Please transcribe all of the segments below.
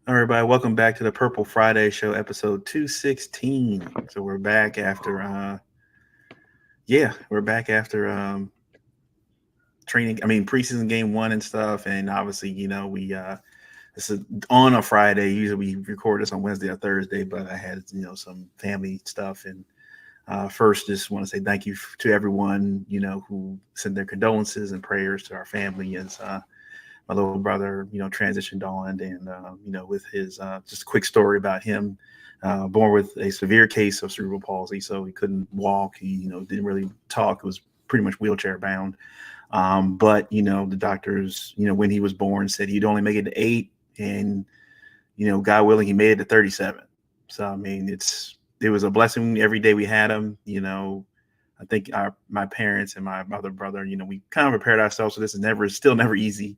All right, everybody, welcome back to the Purple Friday Show, episode 216. So we're back after, we're back after preseason game one and stuff. And obviously, this is on a Friday. Usually we record this on Wednesday or Thursday, but I had, some family stuff. And first, just want to say thank you to everyone, who sent their condolences and prayers to our family as my little brother, transitioned on, and with his just a quick story about him, born with a severe case of cerebral palsy, so he couldn't walk. He, didn't really talk. It was pretty much wheelchair bound. But the doctors, when he was born, said he'd only make it to 8, and God willing, he made it to 37. So I mean, it was a blessing every day we had him. I think my parents and my other brother, we kind of prepared ourselves. So this is still never easy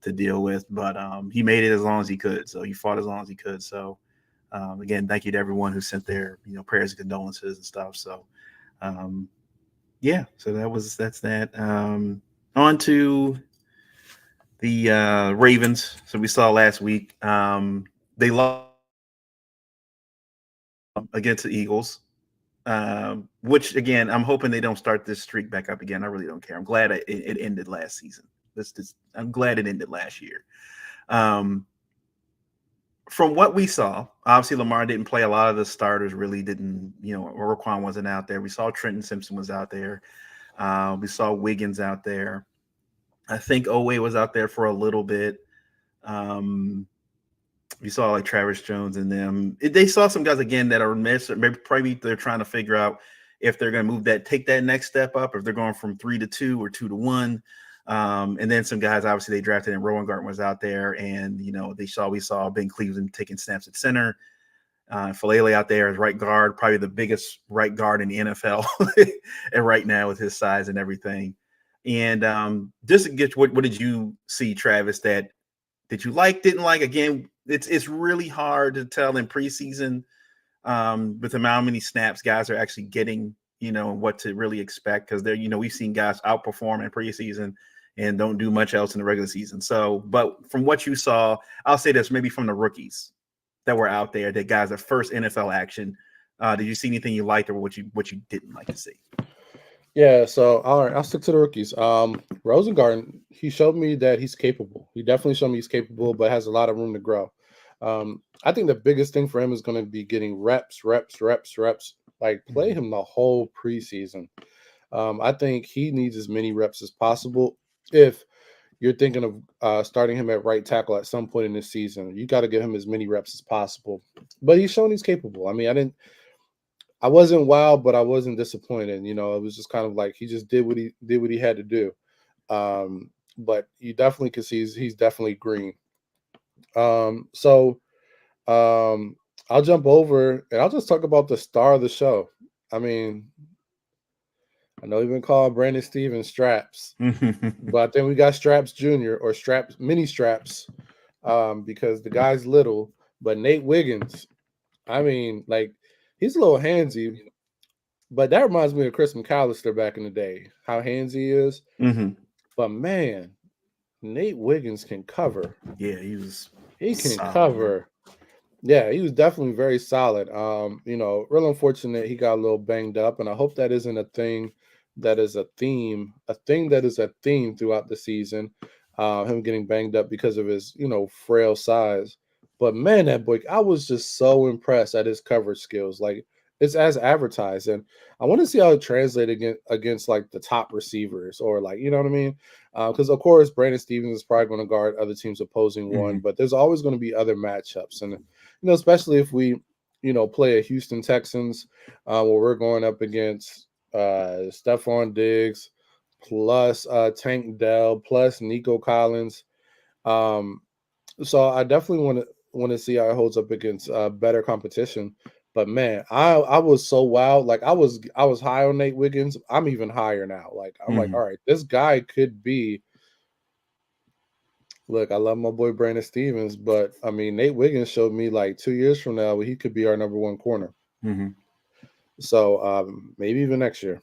to deal with, but he made it as long as he could. So he fought as long as he could. So again, thank you to everyone who sent their prayers and condolences and stuff. So um, yeah, so that's that. On to the Ravens. So we saw last week they lost against the Eagles. Which again, I'm hoping they don't start this streak back up again. I really don't care. I'm glad it ended last season. I'm glad it ended last year. Um, from what we saw, obviously Lamar didn't play. A lot of the starters really didn't. Roquan wasn't out there. We saw Trenton Simpson was out there. We saw Wiggins out there. I think Owe was out there for a little bit. Um, we saw like Travis Jones and them. They saw some guys again that are missed. Maybe probably they're trying to figure out if they're going to take that next step up, if they're going from 3-2 or 2-1. And then some guys, obviously, they drafted, and Rowan Garten was out there, and we saw Ben Cleveland taking snaps at center. Falele out there as right guard, probably the biggest right guard in the NFL, and right now with his size and everything. And just to get what did you see, Travis? That you like, didn't like? Again, it's really hard to tell in preseason with how many snaps guys are actually getting, what to really expect, because we've seen guys outperform in preseason and don't do much else in the regular season. So, but from what you saw, I'll say this, maybe from the rookies that were out there, that guys are first NFL action. Did you see anything you liked or what you didn't like to see? Yeah, so all right, I'll stick to the rookies. Rosengarten, he showed me that he's capable. He definitely showed me he's capable, but has a lot of room to grow. I think the biggest thing for him is going to be getting reps, reps, reps, reps. Like play him the whole preseason. I think he needs as many reps as possible. If you're thinking of starting him at right tackle at some point in this season, you got to give him as many reps as possible. But he's shown he's capable. I mean, I wasn't wild, but I wasn't disappointed. It was just kind of like he just did what he had to do. But you definitely can see he's definitely green. So I'll jump over and I'll just talk about the star of the show. I mean, I know we've been calling Brandon Stevens Straps, but I think we got Straps Junior or Straps Mini Straps because the guy's little. But Nate Wiggins, I mean, like he's a little handsy, but that reminds me of Chris McAllister back in the day, how handsy he is. Mm-hmm. But man, Nate Wiggins can cover. Yeah, he was He can solid, man. cover. Yeah, he was definitely very solid. Real unfortunate he got a little banged up, and I hope that isn't a thing that is a thing that is a theme throughout the season. Him getting banged up because of his, frail size. But man, that boy, I was just so impressed at his coverage skills. Like it's as advertised, and I want to see how it translates against like the top receivers or like you know what I mean. Because of course Brandon Stevens is probably going to guard other teams opposing one, Mm-hmm. but there's always going to be other matchups, and especially if we, play a Houston Texans, where we're going up against Stephon Diggs plus Tank Dell plus Nico Collins. Um, so I definitely want to see how it holds up against better competition. But man, I was so wild. Like I was high on Nate Wiggins. I'm even higher now. Like I'm like, Mm-hmm. all right, this guy could be. Look, I love my boy Brandon Stevens, but I mean Nate Wiggins showed me like 2 years from now he could be our number one corner. Mm-hmm. So maybe even next year.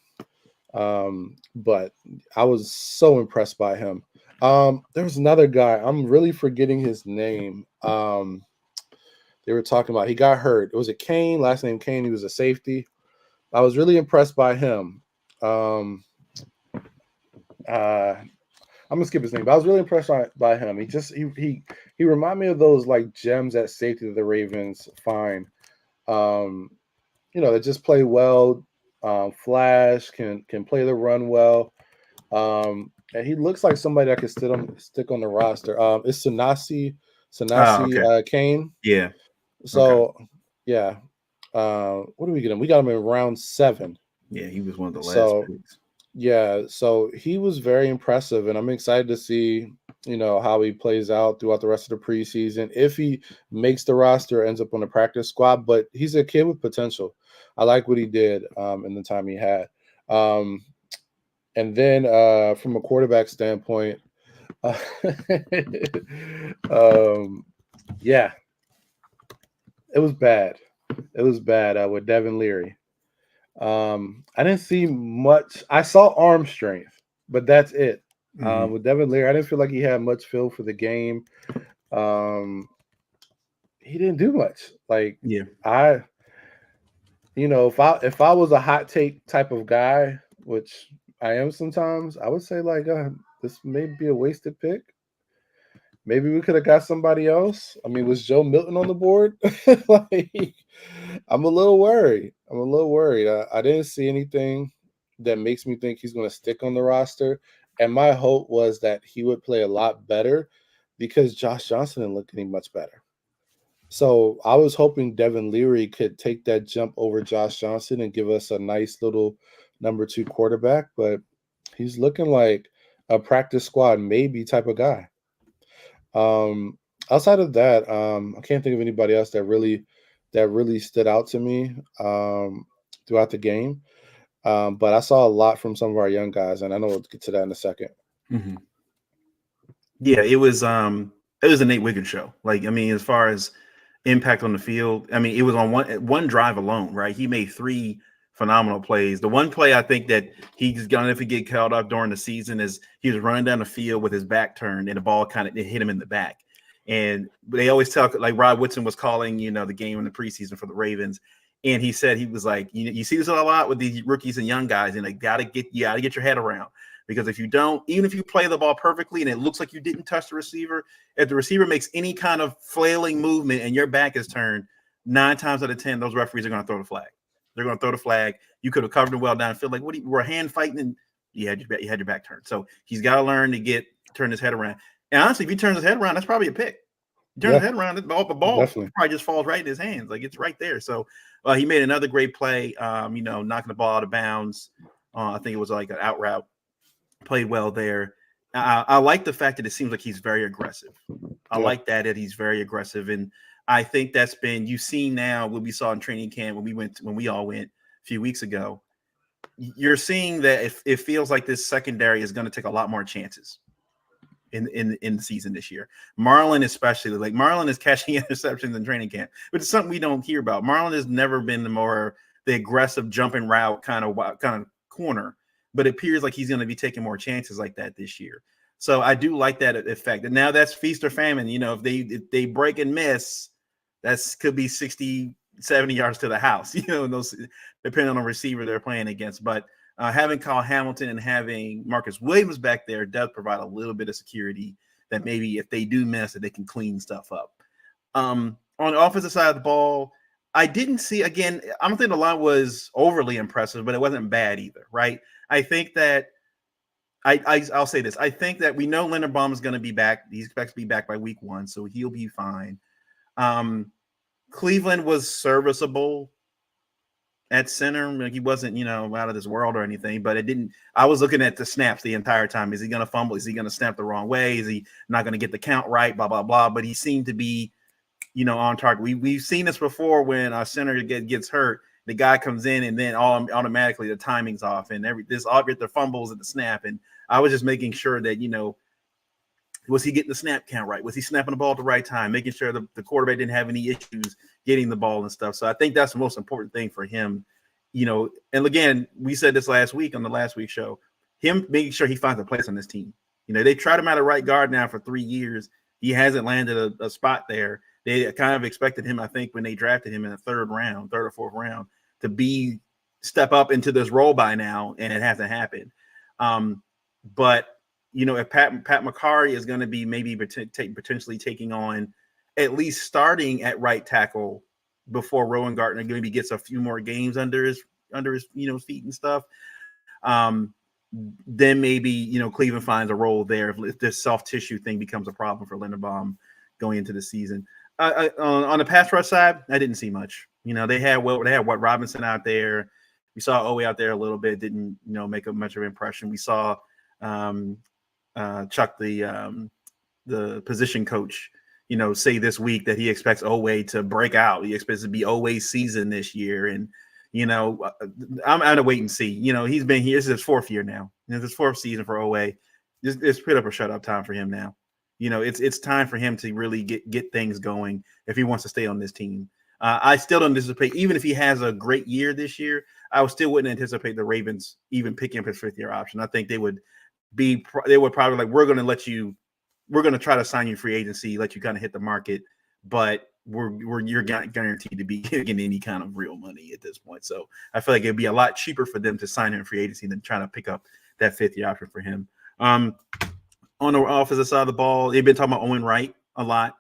But I was so impressed by him. There was another guy. I'm really forgetting his name. they were talking about. He got hurt. It was a Kane, last name Kane. He was a safety. I was really impressed by him. I'm gonna skip his name, but I was really impressed by him. He reminded me of those like gems at safety that the Ravens find. Um, that just play well, flash, can play the run well. And he looks like somebody that could stick on the roster. It's Oh, okay. Kane. Yeah. Okay. So yeah. What do we get him? We got him in round 7. Yeah, he was one of the last So picks. yeah, so he was very impressive, and I'm excited to see, how he plays out throughout the rest of the preseason. If he makes the roster, ends up on the practice squad, but he's a kid with potential. I like what he did in the time he had. And then from a quarterback standpoint, yeah, it was bad. It was bad with Devin Leary. I didn't see much. I saw arm strength, but that's it. Mm-hmm. With Devin Leary, I didn't feel like he had much feel for the game. Um, he didn't do much. Like Yeah. if I was a hot take type of guy, which I am sometimes, I would say like this may be a wasted pick. Maybe we could have got somebody else. I mean, was Joe Milton on the board? Like, I'm a little worried. I didn't see anything that makes me think he's going to stick on the roster. And my hope was that he would play a lot better because Josh Johnson didn't look any much better. So I was hoping Devin Leary could take that jump over Josh Johnson and give us a nice little number 2 quarterback. But he's looking like a practice squad maybe type of guy. Outside of that, I can't think of anybody else that really stood out to me throughout the game. But I saw a lot from some of our young guys, and I know we'll get to that in a second. Mm-hmm. Yeah, it was a Nate Wiggins show. Like, I mean, as far as impact on the field, I mean, it was on one drive alone, right? He made 3 phenomenal plays. The one play I think that he's gonna, if he get called up during the season, is he was running down the field with his back turned and the ball kind of hit him in the back. And they always tell, like Rod Woodson was calling, the game in the preseason for the Ravens. And he said, he was like, you see this a lot with these rookies and young guys, and they gotta get your head around. Because if you don't, even if you play the ball perfectly and it looks like you didn't touch the receiver, if the receiver makes any kind of flailing movement and your back is turned, 9 times out of 10, those referees are going to throw the flag. They're going to throw the flag. You could have covered him well downfield. Like, we're hand fighting, and you had your back turned. So he's got to learn to turn his head around. And honestly, if he turns his head around, that's probably a pick. Turn his head around, the ball Definitely. probably just falls right in his hands. Like, it's right there. So he made another great play, knocking the ball out of bounds. I think it was like an out route. Played well there. I like the fact that it seems like he's very aggressive. I like that he's very aggressive. And I think that's been, you've seen now what we saw in training camp when we all went a few weeks ago. You're seeing that it feels like this secondary is going to take a lot more chances in the season this year. Marlon especially, like Marlon is catching interceptions in training camp, which is something we don't hear about. Marlon has never been the aggressive jumping route kind of corner, but it appears like he's going to be taking more chances like that this year. So I do like that effect. And now that's feast or famine. If they break and miss, that's could be 60, 70 yards to the house, those depending on the receiver they're playing against. But having Kyle Hamilton and having Marcus Williams back there does provide a little bit of security that maybe if they do miss it, they can clean stuff up. On the offensive side of the ball, I didn't see, again, I don't think the line was overly impressive, but it wasn't bad either, right? I think that I'll say this. I think that we know Linderbaum is going to be back. He's expected to be back by week 1, so he'll be fine. Cleveland was serviceable at center. Like, he wasn't, out of this world or anything, but it didn't. I was looking at the snaps the entire time. Is he going to fumble? Is he going to snap the wrong way? Is he not going to get the count right? Blah, blah, blah. But he seemed to be, on target. We've seen this before when a center gets hurt. The guy comes in and then automatically the timing's off and the fumbles at the snap. And I was just making sure that, was he getting the snap count right? Was he snapping the ball at the right time? Making sure the quarterback didn't have any issues getting the ball and stuff. So I think that's the most important thing for him, and again, we said this last week on the last week's show, him making sure he finds a place on this team. They tried him out of right guard now for 3 years. He hasn't landed a spot there. They kind of expected him, I think, when they drafted him in the third or fourth round, to step up into this role by now, and it hasn't happened. But if Pat McCarry is going to be maybe potentially taking on at least starting at right tackle before Rowan Gardner maybe gets a few more games under his feet and stuff, then maybe Cleveland finds a role there if this soft tissue thing becomes a problem for Linderbaum going into the season. On the pass rush side, I didn't see much. They had what Robinson out there. We saw Owe out there a little bit. Didn't make much of an impression. We saw Chuck, the position coach, say this week that he expects Owe to break out. He expects it to be Owe's season this year, and I'm out to wait and see. He's been here. This is his fourth year now. This fourth season for Owe. It's put up or shut up time for him now. It's time for him to really get things going if he wants to stay on this team. I still don't anticipate, even if he has a great year this year, I still wouldn't anticipate the Ravens even picking up his fifth-year option. I think they would probably like, we're going to try to sign you free agency, let you kind of hit the market, but you're not guaranteed to be getting any kind of real money at this point. So I feel like it'd be a lot cheaper for them to sign him free agency than trying to pick up that fifth-year option for him. On the offensive side of the ball, they've been talking about Owen Wright a lot.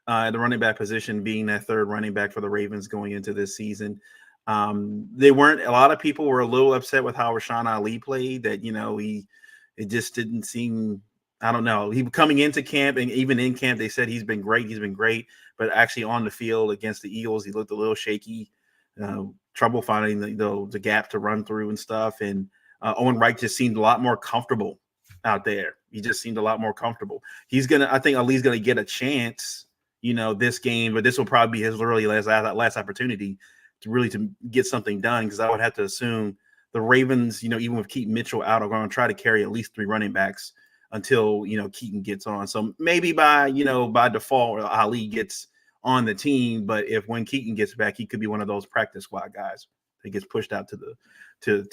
The running back position being that third running back for the Ravens going into this season. A lot of people were a little upset with how Rashawn Ali played, that, it just didn't seem, I don't know. He coming into camp, and even in camp, they said he's been great, but actually on the field against the Eagles, he looked a little shaky, trouble finding the gap to run through and stuff. And Owen Wright just seemed a lot more comfortable out there. He just seemed a lot more comfortable. I think Ali's going to get a chance, this game, but this will probably be his really last opportunity to get something done, because I would have to assume the Ravens, even with Keaton Mitchell out, are going to try to carry at least 3 running backs until Keaton gets on. So maybe by default Ali gets on the team, but when Keaton gets back, he could be one of those practice squad guys that gets pushed out to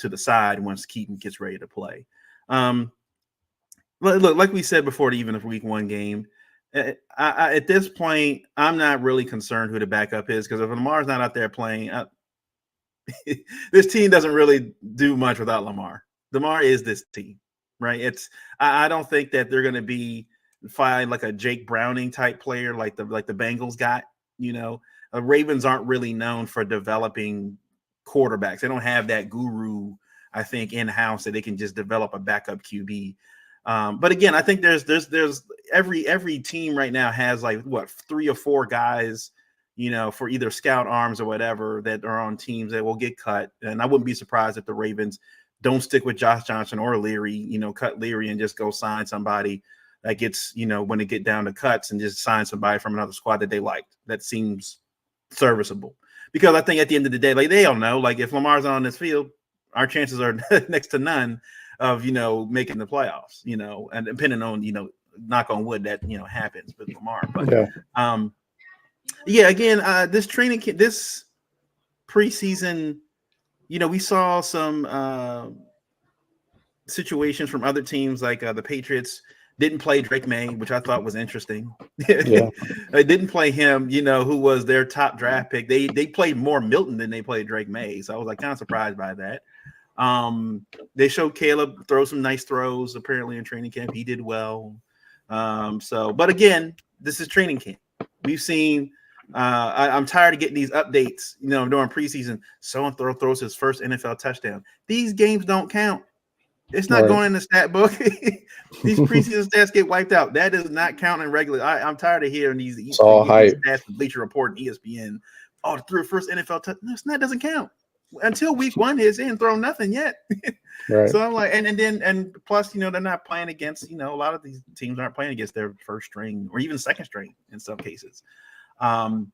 the side once Keaton gets ready to play. Look, like we said before, even a week 1 game, at this point, I'm not really concerned who the backup is, because if Lamar's not out there playing, this team doesn't really do much without Lamar. Lamar is this team, right? I don't think that they're going to find like a Jake Browning type player like the Bengals got. Ravens aren't really known for developing quarterbacks. They don't have that guru, I think, in house that they can just develop a backup QB. But again, I think there's every team right now has like 3 or 4 guys, for either scout arms or whatever, that are on teams that will get cut. And I wouldn't be surprised if the Ravens don't stick with Josh Johnson or Leary, cut Leary and just go sign somebody that gets, when they get down to cuts, and just sign somebody from another squad that they liked. That seems serviceable, because I think at the end of the day, like, they all know, like, if Lamar's on this field, our chances are next to none of making the playoffs, and depending on knock on wood that happens with Lamar. But again, this preseason, we saw some situations from other teams, like the Patriots didn't play Drake May, which I thought was interesting. Yeah. They didn't play him, who was their top draft pick. They played more Milton than they played Drake May, so I was like kind of surprised by that. They showed Caleb throw some nice throws apparently in training camp. He did well. But again, this is training camp. We've seen I'm tired of getting these updates, during preseason. So-and-so throws his first NFL touchdown. These games don't count. It's not going in the stat book. These preseason stats get wiped out. That does not count in regular. I'm tired of hearing these stats from Bleacher Report and ESPN. Oh, threw a first NFL touchdown. That doesn't count until week 1 hits in. Throw nothing yet. Right. So I'm like, and plus, they're not playing against, a lot of these teams aren't playing against their first string or even second string in some cases. Now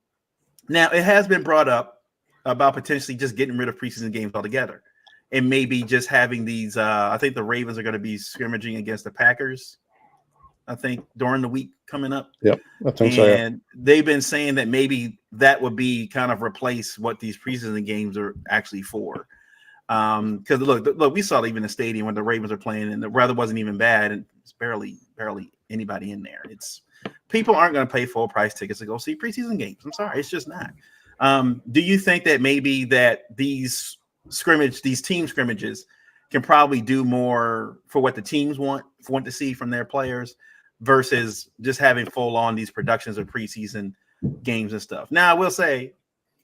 it has been brought up about potentially just getting rid of preseason games altogether, and maybe just having these. I think the Ravens are going to be scrimmaging against the Packers, I think, during the week coming up. Yep, I think so. And they've been saying that maybe that would be kind of replace what these preseason games are actually for. Because look, we saw even the stadium when the Ravens are playing, and the weather wasn't even bad, and it's barely anybody in there. It's People aren't going to pay full price tickets to go see preseason games. I'm sorry, it's just not. Do you think that maybe that these team scrimmages can probably do more for what the teams want to see from their players versus just having full on these productions of preseason games and stuff? Now, I will say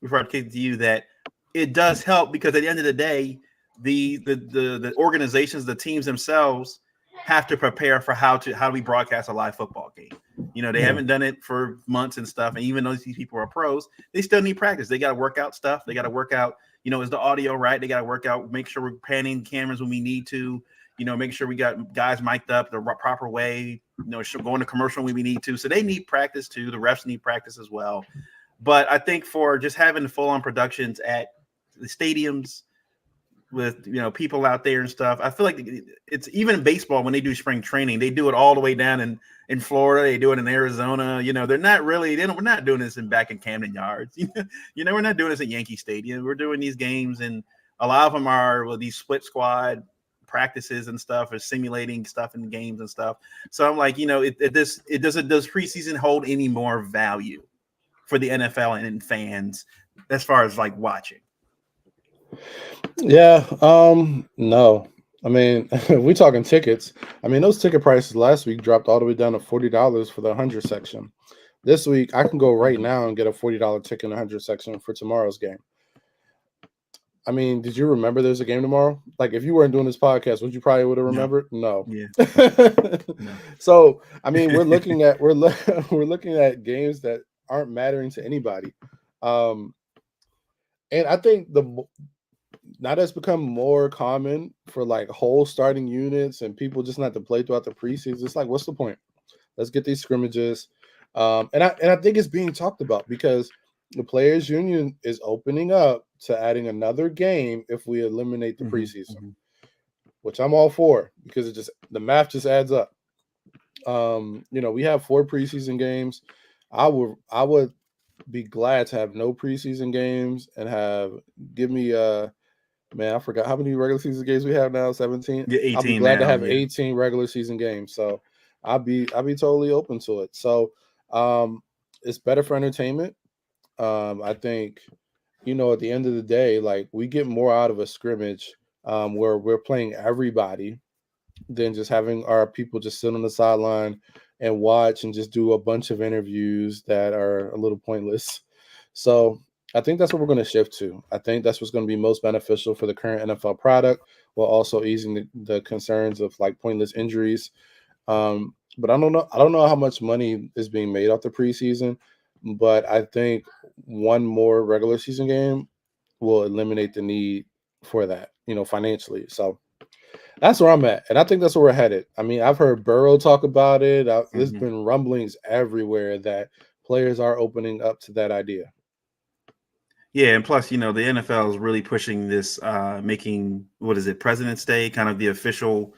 before I kick to you that it does help because at the end of the day, the organizations, the teams themselves have to prepare for how we broadcast a live football game. You know, they haven't done it for months and stuff. And even though these people are pros, they still need practice. They got to work out stuff. They got to work out, you know, is the audio right? They got to work out, make sure we're panning cameras when we need to, you know, make sure we got guys mic'd up the proper way, you know, going to commercial when we need to. So they need practice too. The refs need practice as well. But I think for just having the full on productions at the stadiums, with, you know, people out there and stuff, I feel like it's even in baseball when they do spring training, they do it all the way down in Florida, they do it in Arizona. You know, we're not doing this back in Camden Yards. You know, we're not doing this at Yankee Stadium. We're doing these games, and a lot of them are these split squad practices and stuff, or simulating stuff in games and stuff. So I'm like, you know, does preseason hold any more value for the NFL and fans as far as like watching? Yeah. No. I mean, we talking tickets. I mean, those ticket prices last week dropped all the way down to $40 for the 100 section. This week, I can go right now and get a $40 ticket in the 100 section for tomorrow's game. I mean, did you remember there's a game tomorrow? Like, if you weren't doing this podcast, would you probably would have remembered? No. Yeah. No. So, I mean, we're looking at looking at games that aren't mattering to anybody, and I think now that's become more common for like whole starting units and people just not to play throughout the preseason. It's like, what's the point? Let's get these scrimmages, and I think it's being talked about because the players' union is opening up to adding another game if we eliminate the preseason, which I'm all for because the math just adds up. You know, we have 4 preseason games. I would be glad to have no preseason games and give me man, I forgot how many regular season games we have now. 17. Yeah, 18. I'll be glad to have 18 regular season games. So I'll be totally open to it. So it's better for entertainment. I think, you know, at the end of the day, like we get more out of a scrimmage where we're playing everybody than just having our people just sit on the sideline and watch and just do a bunch of interviews that are a little pointless. So I think that's what we're going to shift to. I think that's what's going to be most beneficial for the current NFL product, while also easing the concerns of like pointless injuries. But I don't know how much money is being made off the preseason, but I think one more regular season game will eliminate the need for that, you know, financially. So that's where I'm at, and I think that's where we're headed. I mean, I've heard Burrow talk about it. There's been rumblings everywhere that players are opening up to that idea. Yeah, and plus, you know, the NFL is really pushing this, making President's Day kind of the official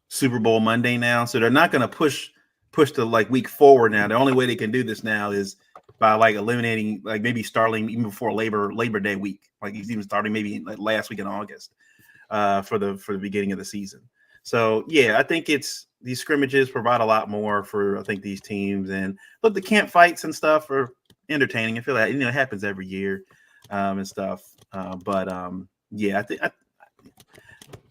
Super Bowl Monday now. So they're not going to push the like week forward now. The only way they can do this now is by like eliminating, like maybe starting even before Labor Day week, like he's even starting maybe like last week in August for the beginning of the season. So yeah, I think these scrimmages provide a lot more for I think these teams. And look, the camp fights and stuff are entertaining. I feel like, you know, it happens every year. And stuff. Yeah,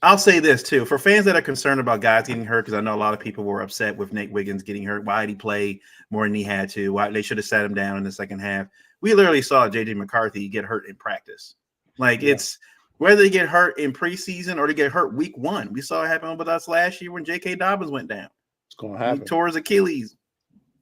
I'll say this too. For fans that are concerned about guys getting hurt, because I know a lot of people were upset with Nate Wiggins getting hurt. Why did he play more than he had to? Why they should have sat him down in the second half. We literally saw JJ McCarthy get hurt in practice. Like it's whether they get hurt in preseason or they get hurt week 1. We saw it happen with us last year when J.K. Dobbins went down. It's going to happen. He tore his Achilles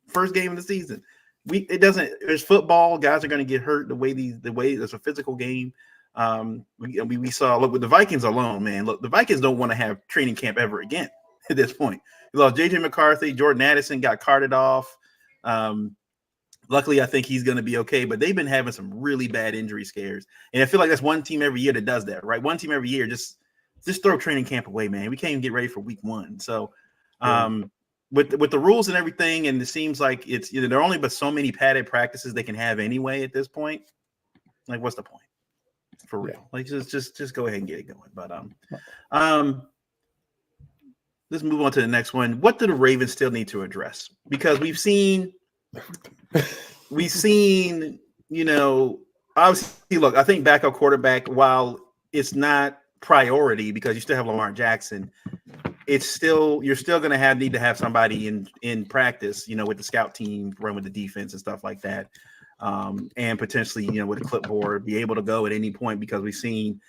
first game of the season. There's football. Guys are going to get hurt the way it's a physical game. We saw, look, with the Vikings alone, man, look, the Vikings don't want to have training camp ever again at this point. You lost JJ McCarthy, Jordan Addison got carted off. Luckily, I think he's going to be okay, but they've been having some really bad injury scares. And I feel like that's one team every year that does that, right? One team every year, just throw training camp away, man. We can't even get ready for week 1. So, with the rules and everything, and it seems like it's, you know, there are only but so many padded practices they can have anyway at this point. Like, what's the point? For real. Like, just go ahead and get it going. But let's move on to the next one. What do the Ravens still need to address? Because we've seen, you know, obviously, look, I think backup quarterback, while it's not priority because you still have Lamar Jackson, it's still you're still going to need to have somebody in practice, you know, with the scout team, run with the defense and stuff like that, and potentially, you know, with a clipboard, be able to go at any point because we've seen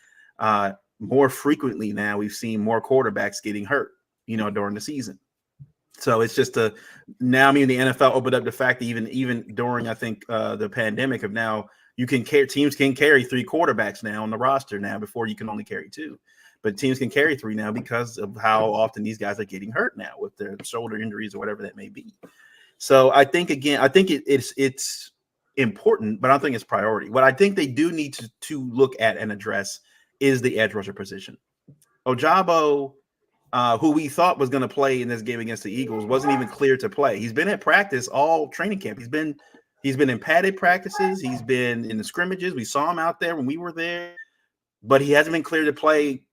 more frequently now. We've seen more quarterbacks getting hurt, you know, during the season. So it's just a now. I mean, the NFL opened up the fact that even during I think the pandemic of now you can carry teams can carry three quarterbacks now on the roster now before you can only carry two, but teams can carry three now because of how often these guys are getting hurt now with their shoulder injuries or whatever that may be. So I think again, I think it's important, but I don't think it's priority. What I think they do need to look at and address is the edge rusher position. Ojabo, who we thought was going to play in this game against the Eagles, wasn't even cleared to play. He's been at practice all training camp. He's been in padded practices. He's been in the scrimmages. We saw him out there when we were there, but he hasn't been cleared to play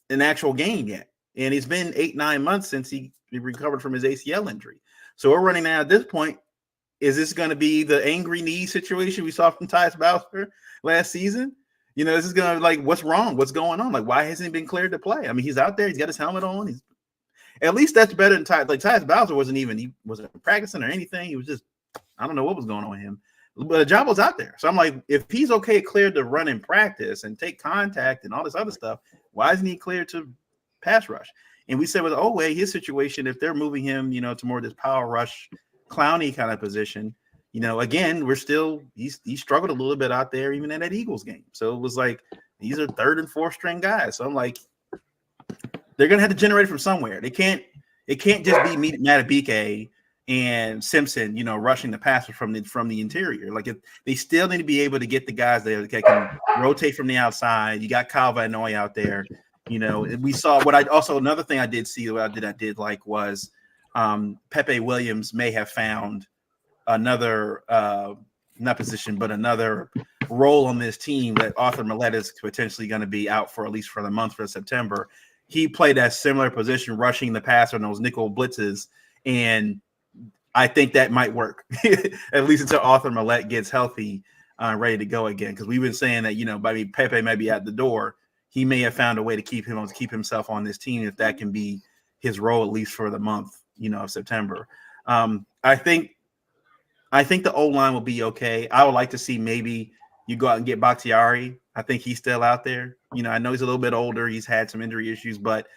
an actual game yet. And it's been 8-9 months since he recovered from his ACL injury. So we're running out at this point. Is this going to be the angry knee situation we saw from Tyus Bowser last season? You know, this is going to like, what's wrong? What's going on? Like, why hasn't he been cleared to play? I mean, he's out there. He's got his helmet on. He's at least that's better than Tyus. Like Tyus Bowser he wasn't practicing or anything. He was just, I don't know what was going on with him. But Jabo's out there. So I'm like, if he's okay, cleared to run in practice and take contact and all this other stuff, why isn't he cleared to pass rush? And we said with Owe, his situation, if they're moving him, you know, to more of this power rush, clowny kind of position, you know, again, he struggled a little bit out there, even in that Eagles game. So it was like, these are third and fourth string guys. So I'm like, they're going to have to generate from somewhere. It can't just be Matabike and Simpson, you know, rushing the passer from the interior. Like they still need to be able to get the guys there that can rotate from the outside. You got Kyle Van Noy out there. You know, we saw another thing I did see what I did like was Pepe Williams may have found another not position, but another role on this team that Arthur Millette is potentially going to be out for at least for the month for September. He played that similar position, rushing the passer on those nickel blitzes, and I think that might work at least until Arthur Millette gets healthy, ready to go again. Because we've been saying that, you know, Pepe may be at the door. He may have found a way to keep himself on this team if that can be his role at least for the month, you know, of September. I think the O-line will be okay. I would like to see maybe you go out and get Bakhtiari. I think he's still out there. You know, I know he's a little bit older. He's had some injury issues, but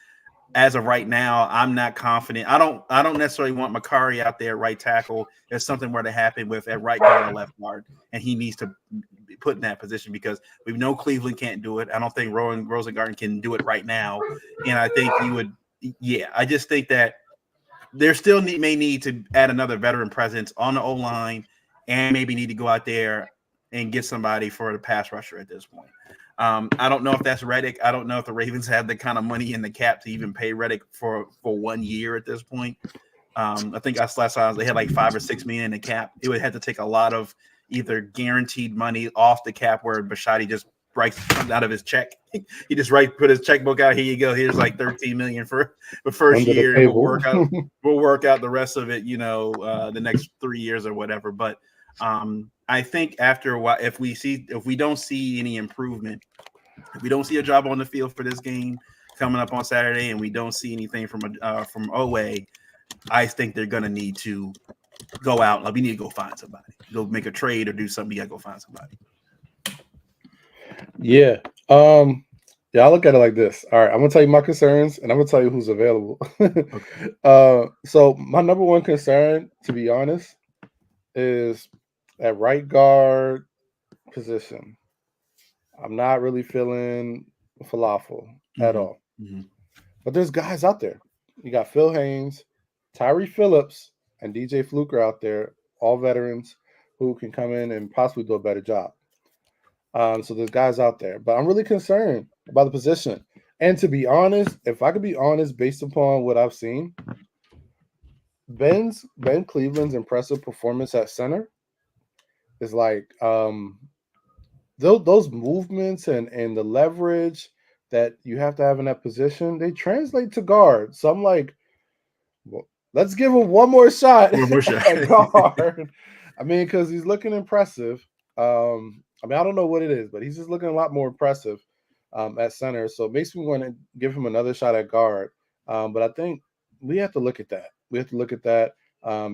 as of right now, I'm not confident. I don't necessarily want Makari out there at right tackle if something were to happen with at right guard or left guard, and he needs to be put in that position because we know Cleveland can't do it. I don't think Rosengarten can do it right now, and I think you would. Yeah, I just think that there still may need to add another veteran presence on the O-line, and maybe need to go out there and get somebody for the pass rusher at this point. I don't know if that's Reddick. I don't know if the Ravens have the kind of money in the cap to even pay Reddick for 1 year at this point. I think last time they had like $5 or $6 million in the cap. It would have to take a lot of either guaranteed money off the cap where Bisciotti just comes out of his check. He just put his checkbook out. Here you go. Here's like $13 million for the first year. And we'll work out the rest of it, you know, the next 3 years or whatever. But I think after a while, if we don't see any improvement, if we don't see a job on the field for this game coming up on Saturday, and we don't see anything from Owe, I think they're gonna need to go out. Like we need to go find somebody, go make a trade or do something. You gotta go find somebody. Yeah. Yeah, I look at it like this. All right, I'm gonna tell you my concerns, and I'm gonna tell you who's available. Okay. So my number one concern, to be honest, is at right guard position. I'm not really feeling Falafel at all. Mm-hmm. But there's guys out there. You got Phil Haynes, Tyree Phillips, and DJ Fluker out there, all veterans who can come in and possibly do a better job. So there's guys out there. But I'm really concerned about the position. And to be honest, if I could be honest, based upon what I've seen, Ben Cleveland's impressive performance at center is like those movements and the leverage that you have to have in that position, they translate to guard. So I'm like, Well, let's give him one more shot One more shot. at guard. I mean, because he's looking impressive. I mean, I don't know what it is, but he's just looking a lot more impressive at center. So it makes me want to give him another shot at guard. But I think we have to look at that. We have to look at that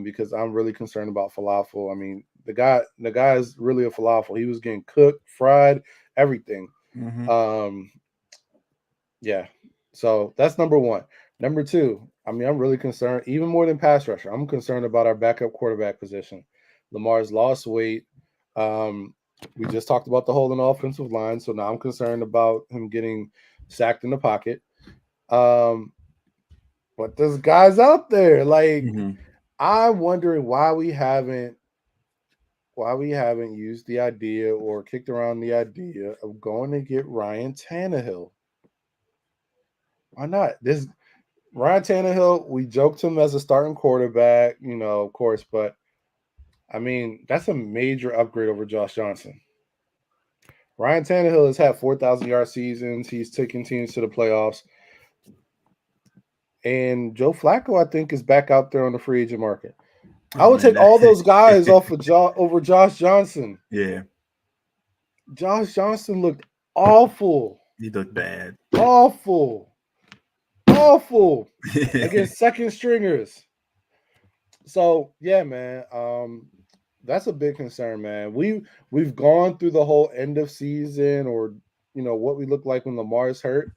because I'm really concerned about Falafel. I mean, the guy is really a falafel. He was getting cooked, fried, everything. Mm-hmm. Um, yeah. So that's number one. Number two, I mean, I'm really concerned, even more than pass rusher. I'm concerned about our backup quarterback position. Lamar's lost weight. Um, we just talked about the hole in the offensive line, so now I'm concerned about him getting sacked in the pocket. Um, but there's guys out there. Like, Mm-hmm. I'm wondering why we haven't used the idea or kicked around the idea of going to get Ryan Tannehill. Why not? This Ryan Tannehill, we joked him as a starting quarterback, of course, but I mean, that's a major upgrade over Josh Johnson. Ryan Tannehill has had 4,000-yard seasons. He's taken teams to the playoffs. And Joe Flacco, I think, is back out there on the free agent market. I Oh would man, take all those guys off of over Josh Johnson. yeah, Josh Johnson looked awful. he looked bad. Awful. Awful against second stringers. So yeah, man. That's a big concern, man. We've gone through the whole end of season or what we look like when Lamar's hurt.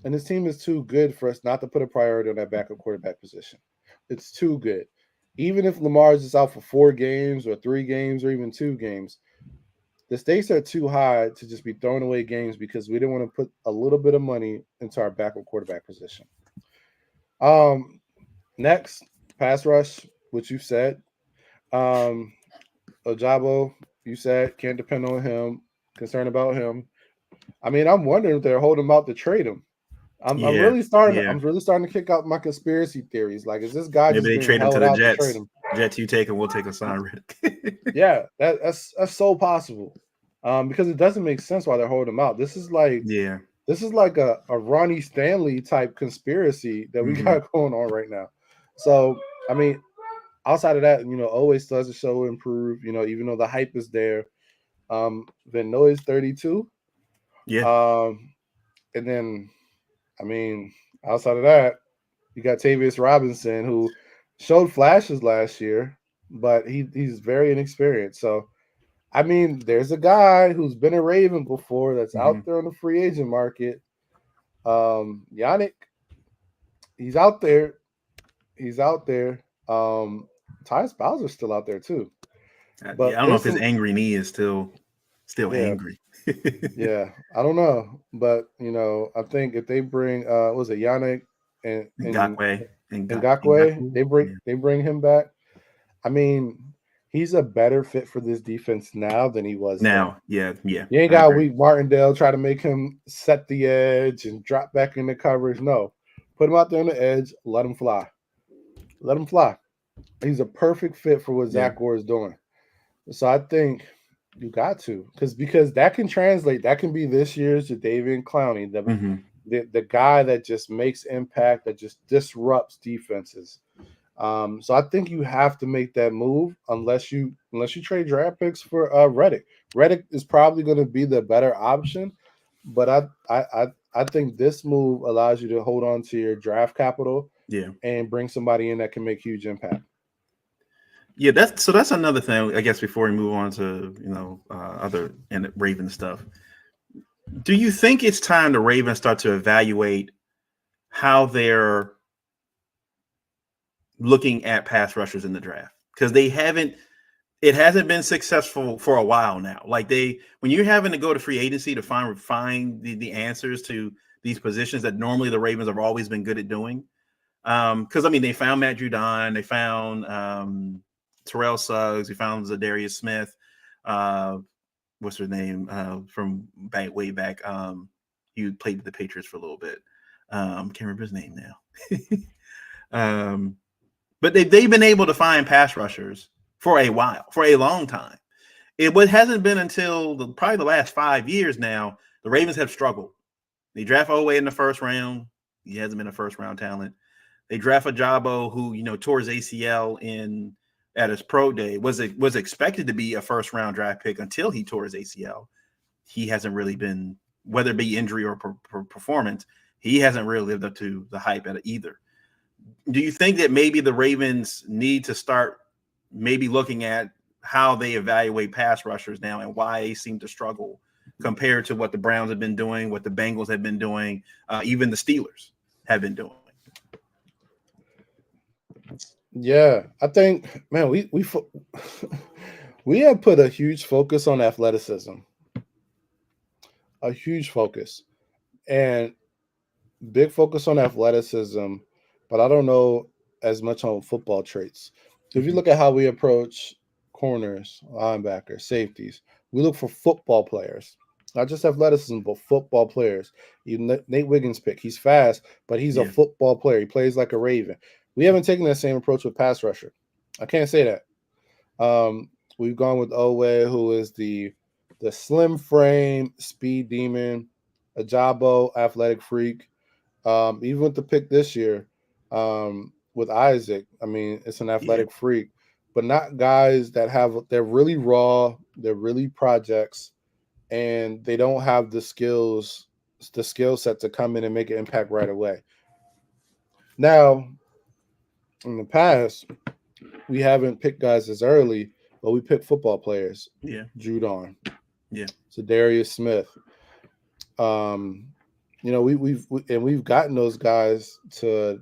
And this team is too good for us not to put a priority on that backup quarterback position. It's too good. Even if Lamar is just out for 4 games or 3 games or even 2 games, the stakes are too high to just be throwing away games because we didn't want to put a little bit of money into our backup quarterback position. Next, pass rush, which you said. Ojabo, you said can't depend on him. Concerned about him. I mean, I'm wondering if they're holding him out to trade him. I'm Yeah, really starting. yeah. I'm really starting to kick out my conspiracy theories. Like, is this guy Maybe just they being trade him to held the out to trade Jets. him? Jets, you take him, we'll take Hassan Reddick. Yeah, that's so possible. Because it doesn't make sense why they're holding him out. This is like Yeah. a Ronnie Stanley type conspiracy that we Mm-hmm. got going on right now. So I mean, outside of that, always does the show improve. Even though the hype is there. Van Noy's 32. Yeah. Um, and then I mean, outside of that, you got Tavius Robinson, who showed flashes last year, but he's very inexperienced. So, I mean, there's a guy who's been a Raven before that's Mm-hmm. out there on the free agent market. Yannick, he's out there. He's out there. Ty Bowser's still out there too. Yeah, I But don't know there's if his some, angry knee is still yeah, angry. yeah. I don't know, but I think if they bring, was it Yannick and Ngakwe and Ngakwe, Ngaku. Yeah. they bring him back. I mean, he's a better fit for this defense now than he was then. Now, yeah, You ain't I got agree. weak Martindale try to make him set the edge and drop back in the coverage. No, put him out there on the edge. Let him fly. Let him fly. He's a perfect fit for what Yeah. Zach Gore is doing. So I think you got to because that can translate. That can be this year's Jadeveon Clowney, Mm-hmm. the guy that just makes impact, that just disrupts defenses. So I think you have to make that move unless you trade draft picks for Reddick. Reddick is probably going to be the better option, but I think this move allows you to hold on to your draft capital Yeah. and bring somebody in that can make huge impact. Yeah, that's another thing. I guess before we move on to other and Raven stuff, do you think it's time the Ravens start to evaluate how they're looking at pass rushers in the draft? Because it hasn't been successful for a while now. Like when you're having to go to free agency to find the answers to these positions that normally the Ravens have always been good at doing. Because I mean, they found Matt Judon, they found Terrell Suggs, they found Zadarius Smith. What's her name? From way back. He played with the Patriots for a little bit. Can't remember his name now. But they've been able to find pass rushers for a while, for a long time. It hasn't been until probably the last 5 years now the Ravens have struggled. They draft Oweh in the first round. He hasn't been a first round talent. They draft Ajabo, who tore his ACL at his pro day. Was expected to be a first round draft pick until he tore his ACL. He hasn't really been, whether it be injury or performance, he hasn't really lived up to the hype at either. Do you think that maybe the Ravens need to start maybe looking at how they evaluate pass rushers now and why they seem to struggle compared to what the Browns have been doing, what the Bengals have been doing, even the Steelers have been doing? Yeah, I think, man, we we have put a huge focus on athleticism, a huge focus, and big focus on athleticism, but I don't know as much on football traits. If you Mhm. look at how we approach corners, linebackers, safeties, we look for football players, not just athleticism, but football players. Even Nate Wiggins pick, he's fast, but he's a Yeah. football player. He plays like a Raven. We haven't taken that same approach with pass rusher. I can't say that. We've gone with Owe, who is the slim frame speed demon, a Jabo athletic freak. Even with the pick this year, with Isaac, I mean, it's an Yeah. athletic freak, but not guys that they're really raw, they're really projects, and they don't have the skill set to come in and make an impact right away. Now, in the past, we haven't picked guys as early, but we picked football players. Yeah. Judon, Yeah. Zadarius Smith. Um, we've gotten those guys to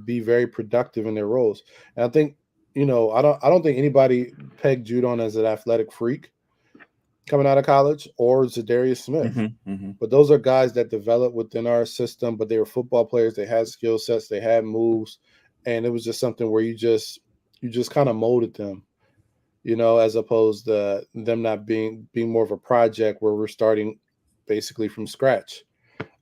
be very productive in their roles. And I think, I don't think anybody pegged Judon as an athletic freak coming out of college or Zadarius Smith. Mm-hmm. Mm-hmm. But those are guys that developed within our system, but they were football players. They had skill sets, they had moves, and it was just something where you just kind of molded them, as opposed to them not being more of a project where we're starting basically from scratch.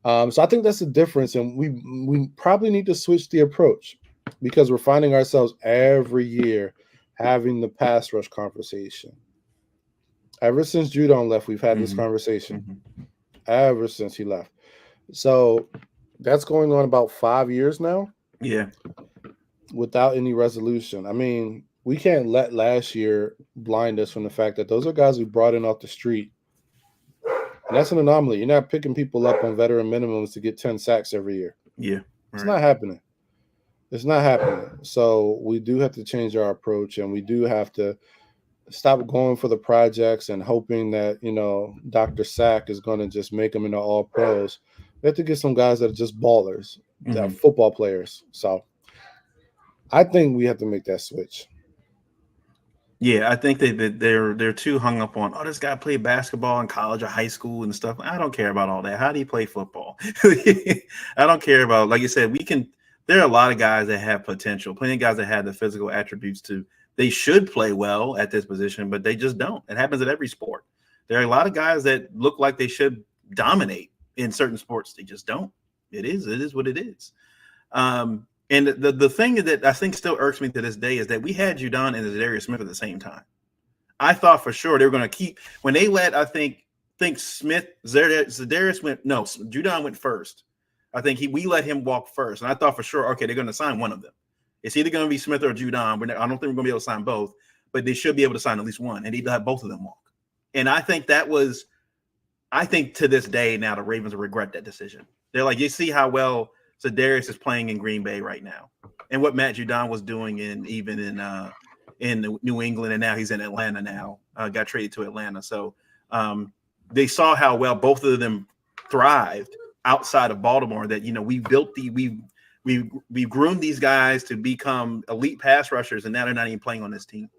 So I think that's the difference, and we probably need to switch the approach because we're finding ourselves every year having the pass rush conversation. Ever since Judon left, we've had this Mm-hmm. conversation. Mm-hmm. Ever since he left, so that's going on about 5 years now Yeah. without any resolution. I mean, we can't let last year blind us from the fact that those are guys we brought in off the street. And that's an anomaly. You're not picking people up on veteran minimums to get 10 sacks every year. Yeah. It's Right. not happening. It's not happening. So we do have to change our approach, and we do have to stop going for the projects and hoping that, Dr. Sack is going to just make them into all pros. We have to get some guys that are just ballers, that are Mm-hmm. football players. So I think we have to make that switch. Yeah, I think that they're too hung up on, this guy played basketball in college or high school and stuff. I don't care about all that. How do you play football? I don't care about, like you said, there are a lot of guys that have potential, plenty of guys that have the physical attributes they should play well at this position, but they just don't. It happens at every sport. There are a lot of guys that look like they should dominate in certain sports. They just don't. It is what it is. And the thing that I think still irks me to this day is that we had Judon and Zadarius Smith at the same time. I thought for sure they were going to keep when they let think Smith Zadarius went Judon went first. I think we let him walk first, and I thought for sure they're going to sign one of them. It's either going to be Smith or Judon. I don't think we're going to be able to sign both, but they should be able to sign at least one, and they'd have both of them walk. And I think to this day now the Ravens will regret that decision. They're like, you see how well Zadarius is playing in Green Bay right now, and what Matt Judon was doing in New England, and now he's in Atlanta now. Got traded to Atlanta, so they saw how well both of them thrived outside of Baltimore. That we groomed these guys to become elite pass rushers, and now they're not even playing on this team.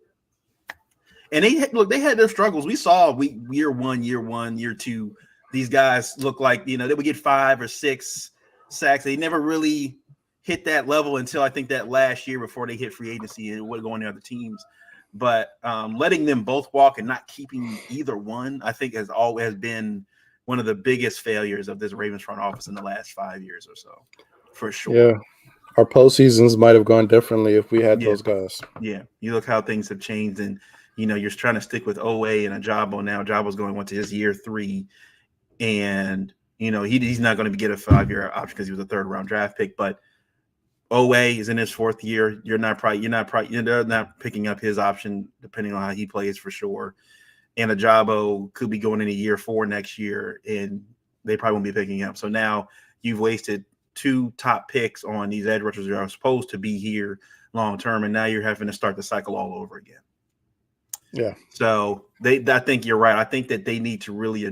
And they had their struggles. We saw year one, year two. These guys look like they would get 5 or 6 sacks. They never really hit that level until I think that last year before they hit free agency and would go on to other teams. But letting them both walk and not keeping either one, I think, has always been one of the biggest failures of this Ravens front office in the last 5 years or so, for sure. Yeah, our postseasons might have gone differently if we had Yeah. those guys. Yeah, you look how things have changed, and you're trying to stick with Owe and Ajabo now. Ajabo's going to his year 3, and he's not going to get a 5-year option because he was a 3rd-round draft pick, but OA is in his fourth year. They're not picking up his option depending on how he plays for sure. And Ajabo could be going into year 4 next year, and they probably won't be picking him. So now you've wasted 2 top picks on these edge rushers that are supposed to be here long term, and now you're having to start the cycle all over again. Yeah. So I think you're right. I think that they need to really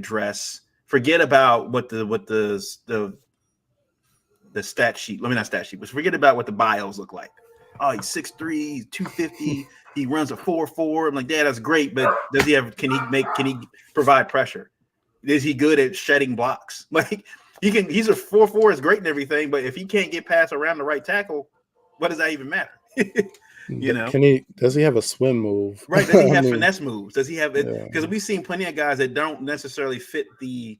forget about what the stat sheet. Let me not stat sheet, but forget about what the bios look like. Oh, he's 6'3", 250. He runs a 4.4. I'm like, yeah, that's great, but does he have? Can he provide pressure? Is he good at shedding blocks? Like he can. He's a 4.4 is great and everything, but if he can't get past around the right tackle, what does that even matter? Does he have a swim move? Right? Does he have finesse moves? Does he have it? Yeah. Because we've seen plenty of guys that don't necessarily fit the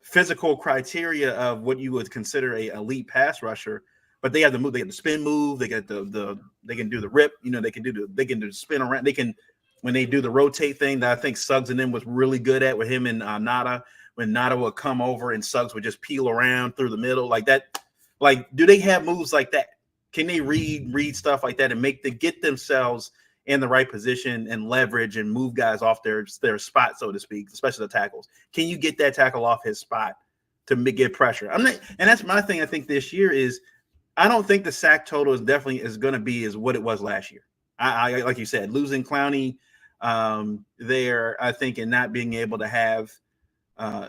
physical criteria of what you would consider a elite pass rusher, but they have the move. They have the spin move. They got they can do the rip. They can do the spin around. They can, when they do the rotate thing that I think Suggs and them was really good at with him and Nada, when Nada would come over and Suggs would just peel around through the middle like that. Like, do they have moves like that? Can they read stuff like that and get themselves in the right position and leverage and move guys off their spot, so to speak, especially the tackles? Can you get that tackle off his spot to get pressure? And that's my thing. I think this year is, I don't think the sack total is going to be as what it was last year. I like you said, losing Clowney there, I think, and not being able to have,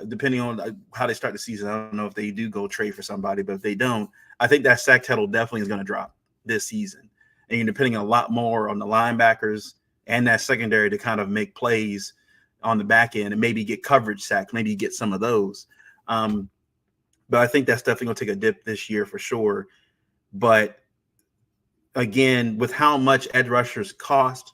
depending on how they start the season, I don't know if they do go trade for somebody, but if they don't, I think that sack total definitely is going to drop this season. And you're depending a lot more on the linebackers and that secondary to kind of make plays on the back end and maybe get coverage sacks, maybe get some of those. But I think that's definitely going to take a dip this year for sure. But again, with how much edge rushers cost,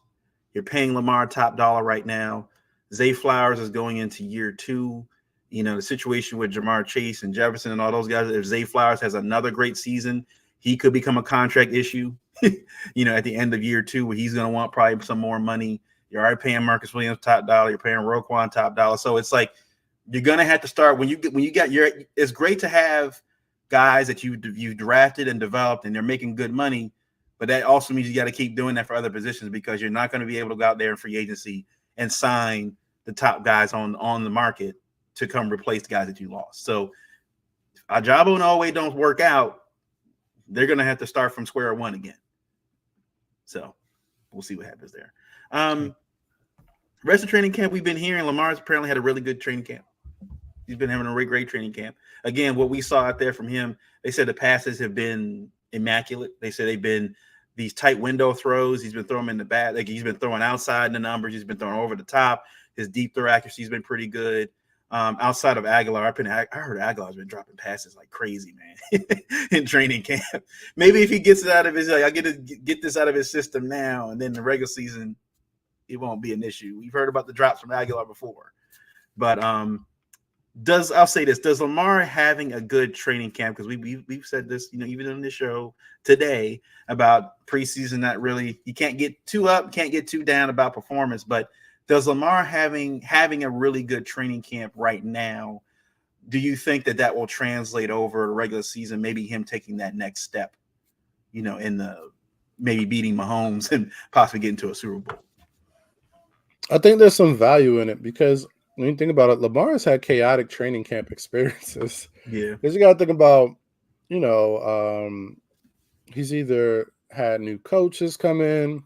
you're paying Lamar top dollar right now. Zay Flowers is going into year 2. The situation with Jamar Chase and Jefferson and all those guys, if Zay Flowers has another great season, he could become a contract issue, at the end of year 2, where he's going to want probably some more money. You're already paying Marcus Williams top dollar. You're paying Roquan top dollar. So it's like, you're going to have to start it's great to have guys that you drafted and developed and they're making good money, but that also means you got to keep doing that for other positions, because you're not going to be able to go out there in free agency and sign the top guys on the market to come replace the guys that you lost. So Ajabo and Alway don't work out, they're going to have to start from square one again. So we'll see what happens there. Rest of training camp, we've been hearing Lamar's apparently had a really good training camp. He's been having a really great training camp. Again, what we saw out there from him, they said the passes have been immaculate. They said they've been these tight window throws. He's been throwing them in the back. Like, he's been throwing outside in the numbers. He's been throwing over the top. His deep throw accuracy has been pretty good. Outside of Aguilar, I heard Aguilar's been dropping passes like crazy, man, in training camp. Maybe if he gets it out of his, I get this out of his system now, and then the regular season, it won't be an issue. We've heard about the drops from Aguilar before, but I'll say this: does Lamar having a good training camp? Because we've said this, even on this show today about preseason. Not really, you can't get too up, can't get too down about performance. But does Lamar having a really good training camp right now, do you think that will translate over a regular season? Maybe him taking that next step, in the maybe beating Mahomes and possibly getting to a Super Bowl. I think there's some value in it, because when you think about it, Lamar has had chaotic training camp experiences. Yeah. Because you got to think about, he's either had new coaches come in,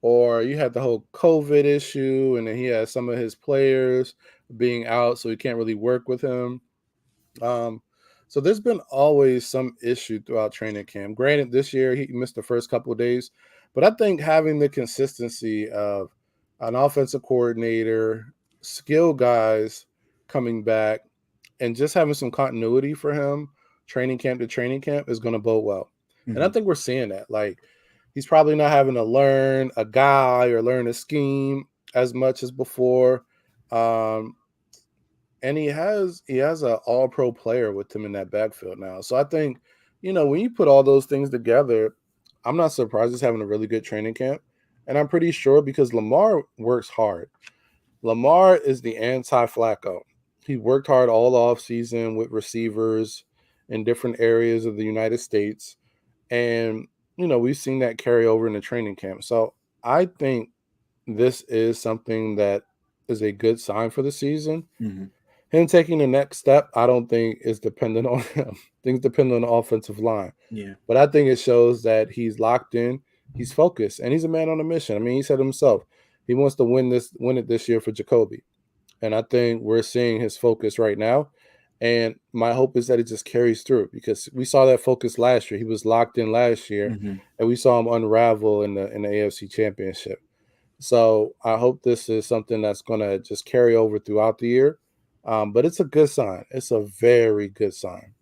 or you had the whole COVID issue, and then he has some of his players being out, so he can't really work with him. So there's been always some issue throughout training camp. Granted, this year he missed the first couple of days, but I think having the consistency of an offensive coordinator, skill guys coming back, and just having some continuity for him, training camp to training camp, is going to bode well. Mm-hmm. And I think we're seeing that. Like, he's probably not having to learn a guy or learn a scheme as much as before. And he has an all-pro player with him in that backfield now. So I think, when you put all those things together, I'm not surprised he's having a really good training camp. And I'm pretty sure, because Lamar works hard. Lamar is the anti-Flacco. He worked hard all off season with receivers in different areas of the United States. And, we've seen that carry over in the training camp. So I think this is something that is a good sign for the season. Mhm. Him taking the next step, I don't think is dependent on him. Things depend on the offensive line. Yeah. But I think it shows that he's locked in, he's focused, and he's a man on a mission. I mean, he said himself, he wants to win it this year for Jacoby. And I think we're seeing his focus right now. And my hope is that it just carries through because we saw that focus last year. He was locked in last year, Mhm. and we saw him unravel in the AFC Championship. So I hope this is something that's going to just carry over throughout the year. But it's a good sign. It's a very good sign.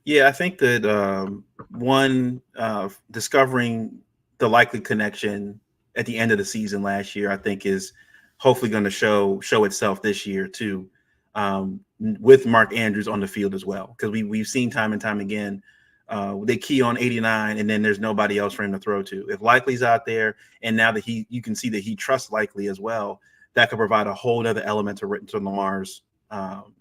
Yeah, I think that one discovering the likely connection at the end of the season last year, I think, is hopefully going to show itself this year too, with Mark Andrews on the field as well. Because we've seen time and time again, they key on 89, and then there's nobody else for him to throw to. If Likely's out there, and now that you can see that he trusts Likely as well, that could provide a whole other element to Lamar's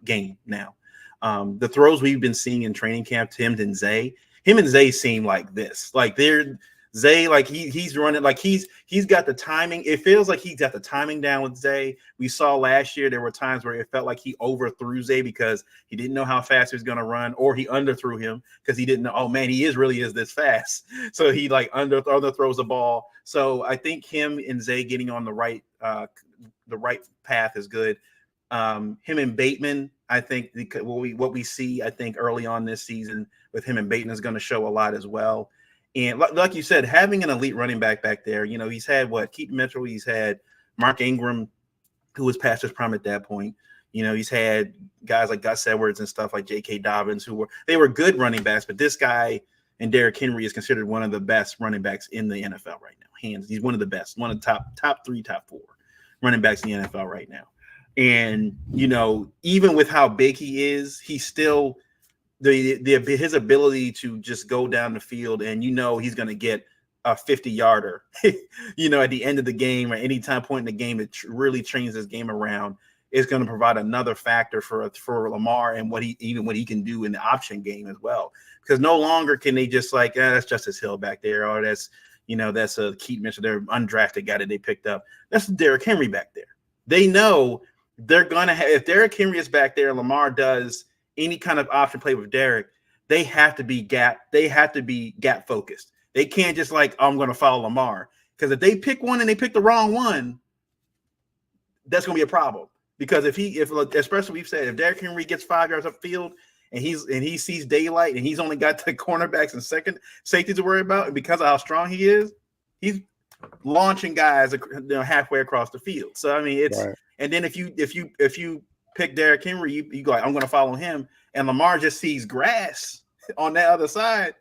game now. The throws we've been seeing in training camp, him and Zay seem like this. Like they're Zay, like he's running, like he's got the timing. It feels like he's got the timing down with Zay. We saw last year there were times where it felt like he overthrew Zay because he didn't know how fast he was going to run, or he underthrew him because he didn't know. Oh man, he really is this fast. So he like underthrows the ball. So I think him and Zay getting on the right path is good. Him and Bateman, I think what we see, I think early on this season with him and Bateman is going to show a lot as well. And like you said, having an elite running back there, he's had Keaton Mitchell, he's had Mark Ingram, who was past his prime at that point. He's had guys like Gus Edwards and stuff like J.K. Dobbins, they were good running backs, but this guy and Derrick Henry is considered one of the best running backs in the NFL right now. He's one of the best, one of the top 3, top 4 running backs in the NFL right now. And even with how big he is, he's still his ability to just go down the field and he's going to get a 50-yarder at the end of the game or any time point in the game that really changes his game around is going to provide another factor for Lamar and what he can do in the option game as well, because no longer can they just like that's Justice Hill back there, or that's a Keaton Mitchell, their undrafted guy that they picked up. That's Derrick Henry back there. They know they're gonna have, if Derrick Henry is back there, Lamar does any kind of option play with Derrick, they have to be gap focused. They can't just like, I'm gonna follow Lamar, because if they pick one and they pick the wrong one, that's gonna be a problem. Because if especially we've said, if Derrick Henry gets 5 yards upfield and he sees daylight and he's only got the cornerbacks and second safety to worry about, and because of how strong he is, he's launching guys halfway across the field. So I mean, it's right. And then if you pick Derrick Henry, you go like, I'm going to follow him, and Lamar just sees grass on that other side.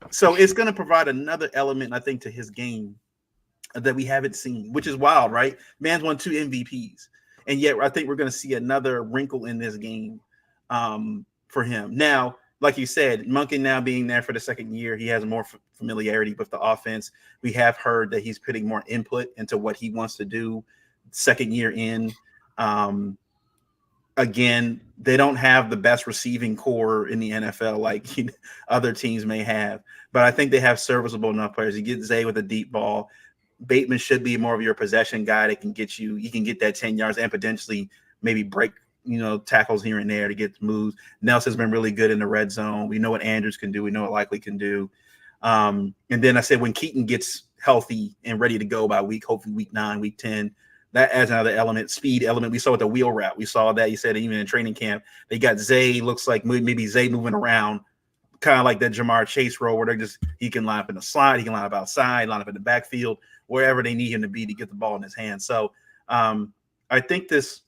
So it's going to provide another element, I think, to his game that we haven't seen, which is wild, right? Man's won 2 MVPs, and yet I think we're going to see another wrinkle in this game for him. Now, like you said, Monken now being there for the second year, he has more familiarity with the offense. We have heard that he's putting more input into what he wants to do second year in. Again, they don't have the best receiving core in the NFL like other teams may have, but I think they have serviceable enough players. You get Zay with a deep ball. Bateman should be more of your possession guy that can get you. He can get that 10 yards and potentially maybe break tackles here and there to get moves. Nelson's been really good in the red zone. We know what Andrews can do. We know what Likely can do. And then I said when Keaton gets healthy and ready to go by hopefully week 9, week 10, that adds another element, speed element. We saw with the wheel route. We saw that. You said even in training camp, they got Zay. Looks like maybe Zay moving around, kind of like that Jamar Chase role where he can line up in the slide, he can line up outside, line up in the backfield, wherever they need him to be to get the ball in his hands. So I think this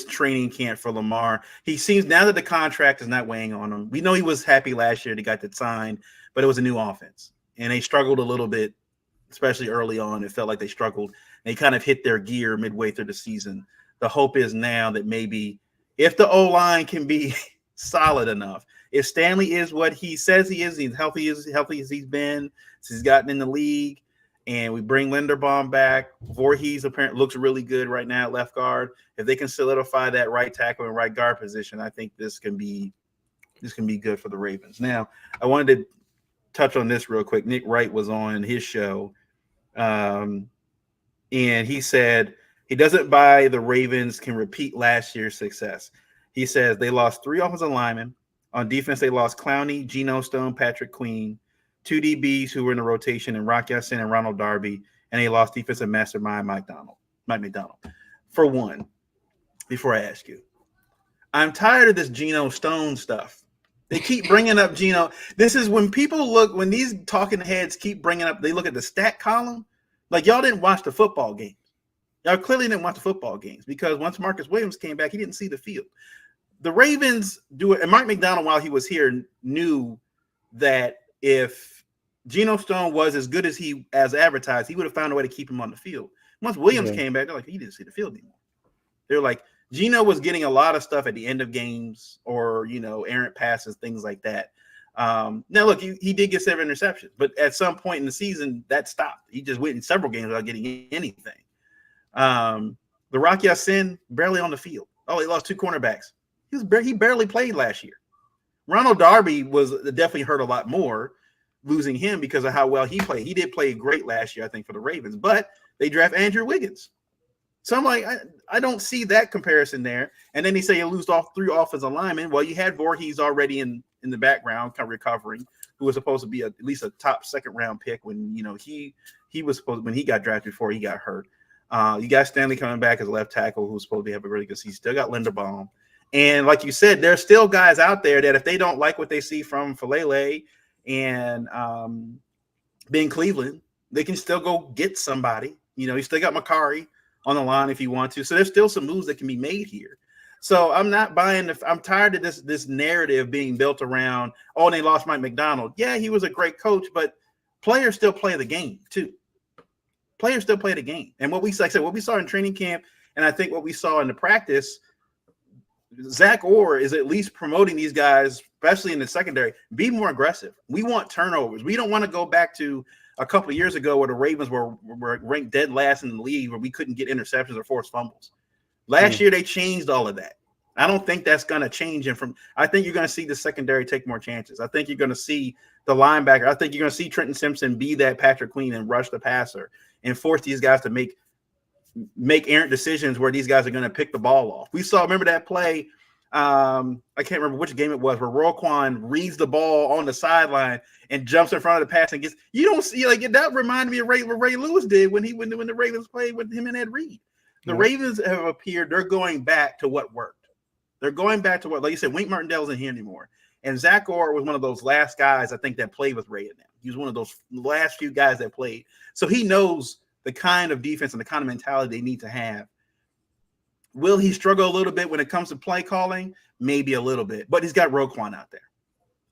training camp for Lamar, he seems, now that the contract is not weighing on him, we know he was happy last year they got that signed, but it was a new offense and they struggled a little bit, especially early on. It felt like they struggled. They kind of hit their gear midway through the season. The hope is now that maybe if the O-line can be solid enough, if Stanley is what he says he is, he's healthy as he's been since he's gotten in the league, and we bring Linderbaum back, Voorhees apparently looks really good right now at left guard. If they can solidify that right tackle and right guard position, I think this can be this can be good for the Ravens. Now, I wanted to touch on this real quick. Nick Wright was on his show, and he said he doesn't buy the Ravens can repeat last year's success. He says they lost 3 offensive linemen. On defense, they lost Clowney, Geno Stone, Patrick Queen, 2 DBs who were in the rotation, and Rock Ya-Sin and Ronald Darby, and they lost defensive mastermind Mike McDonald. For one, before I ask you, I'm tired of this Geno Stone stuff. They keep bringing up Geno. This is when when these talking heads keep bringing up, they look at the stat column. Like, y'all didn't watch the football games. Y'all clearly didn't watch the football games because once Marcus Williams came back, he didn't see the field. The Ravens do it, and Mike McDonald, while he was here, knew that if Geno Stone was as good as advertised, he would have found a way to keep him on the field. Once Williams came back, they're like, he didn't see the field anymore. They're like, Geno was getting a lot of stuff at the end of games or, errant passes, things like that. Now, look, he did get 7 interceptions, but at some point in the season, that stopped. He just went in several games without getting anything. The Rock Ya-Sin, barely on the field. Oh, he lost 2 cornerbacks. He barely played last year. Ronald Darby was definitely hurt a lot more losing him because of how well he played. He did play great last year, I think, for the Ravens, but they draft Andrew Wiggins. So I'm like, I don't see that comparison there. And then they say you lose off 3 offensive linemen. Well, you had Voorhees already in the background, kind of recovering, who was supposed to be at least a top 2nd round pick when he was supposed when he got drafted before he got hurt. You got Stanley coming back as a left tackle who's supposed to have a really good season. Still got Linderbaum. And like you said, there's still guys out there that if they don't like what they see from Falele and being Cleveland, they can still go get somebody. You still got Makari on the line if you want to. So there's still some moves that can be made here. So I'm not buying I'm tired of this narrative being built around, oh, and they lost Mike McDonald. Yeah, he was a great coach, but players still play the game too. Players still play the game. And what we saw in training camp, and I think what we saw in the practice, Zach Orr is at least promoting these guys, especially in the secondary, be more aggressive. We want turnovers. We don't want to go back to a couple of years ago where the Ravens were ranked dead last in the league where we couldn't get interceptions or forced fumbles. Last year, they changed all of that. I don't think that's going to change. I think you're going to see the secondary take more chances. I think you're going to see the linebacker. I think you're going to see Trenton Simpson be that Patrick Queen and rush the passer and force these guys to make errant decisions where these guys are going to pick the ball off. Remember that play? I can't remember which game it was where Roquan reads the ball on the sideline and jumps in front of the pass and gets. You don't see that reminded me of what Ray Lewis did when the Ravens played with him and Ed Reed. The Ravens have appeared. They're going back to what worked. They're going back to what, like you said, Wink Martindale isn't here anymore. And Zach Orr was one of those last guys I think that played with Ray and them. He was one of those last few guys that played. So he knows the kind of defense and the kind of mentality they need to have. Will he struggle a little bit when it comes to play calling? Maybe a little bit, but he's got Roquan out there.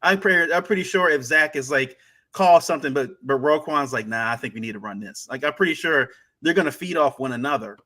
I'm pretty sure if Zach is like, call something, but Roquan's like, nah, I think we need to run this. Like, I'm pretty sure they're going to feed off one another,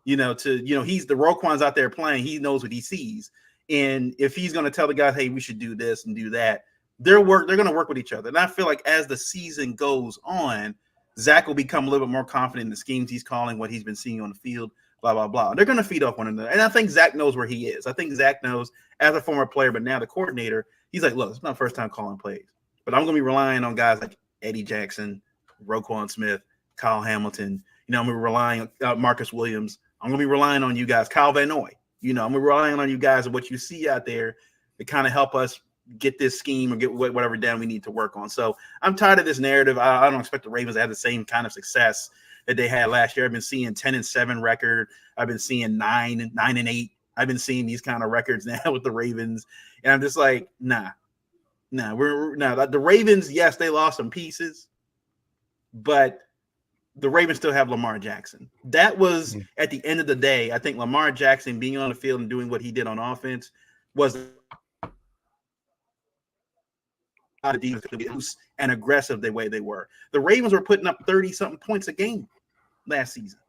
he's the Roquan's out there playing. He knows what he sees. And if he's going to tell the guys, hey, we should do this and do that, they're going to work with each other. And I feel like as the season goes on, Zach will become a little bit more confident in the schemes he's calling, what he's been seeing on the field, blah, blah, blah. They're going to feed off one another. And I think Zach knows where he is. I think Zach knows as a former player, but now the coordinator, he's like, look, it's my first time calling plays, but I'm going to be relying on guys like Eddie Jackson, Roquan Smith, Kyle Hamilton. I'm going to be relying on Marcus Williams. I'm going to be relying on you guys, Kyle Van Noy. I'm going to be relying on you guys and what you see out there to kind of help us get this scheme or get whatever down we need to work on. So I'm tired of this narrative. I don't expect the Ravens to have the same kind of success that they had last year. I've been seeing 10-7 record. I've been seeing 9-8. I've been seeing these kind of records now with the Ravens. And I'm just like, nah. The Ravens, yes, they lost some pieces, but the Ravens still have Lamar Jackson. That was, at the end of the day, I think Lamar Jackson being on the field and doing what he did on offense was the defense and aggressive the way they were. The Ravens were putting up 30-something points a game last season.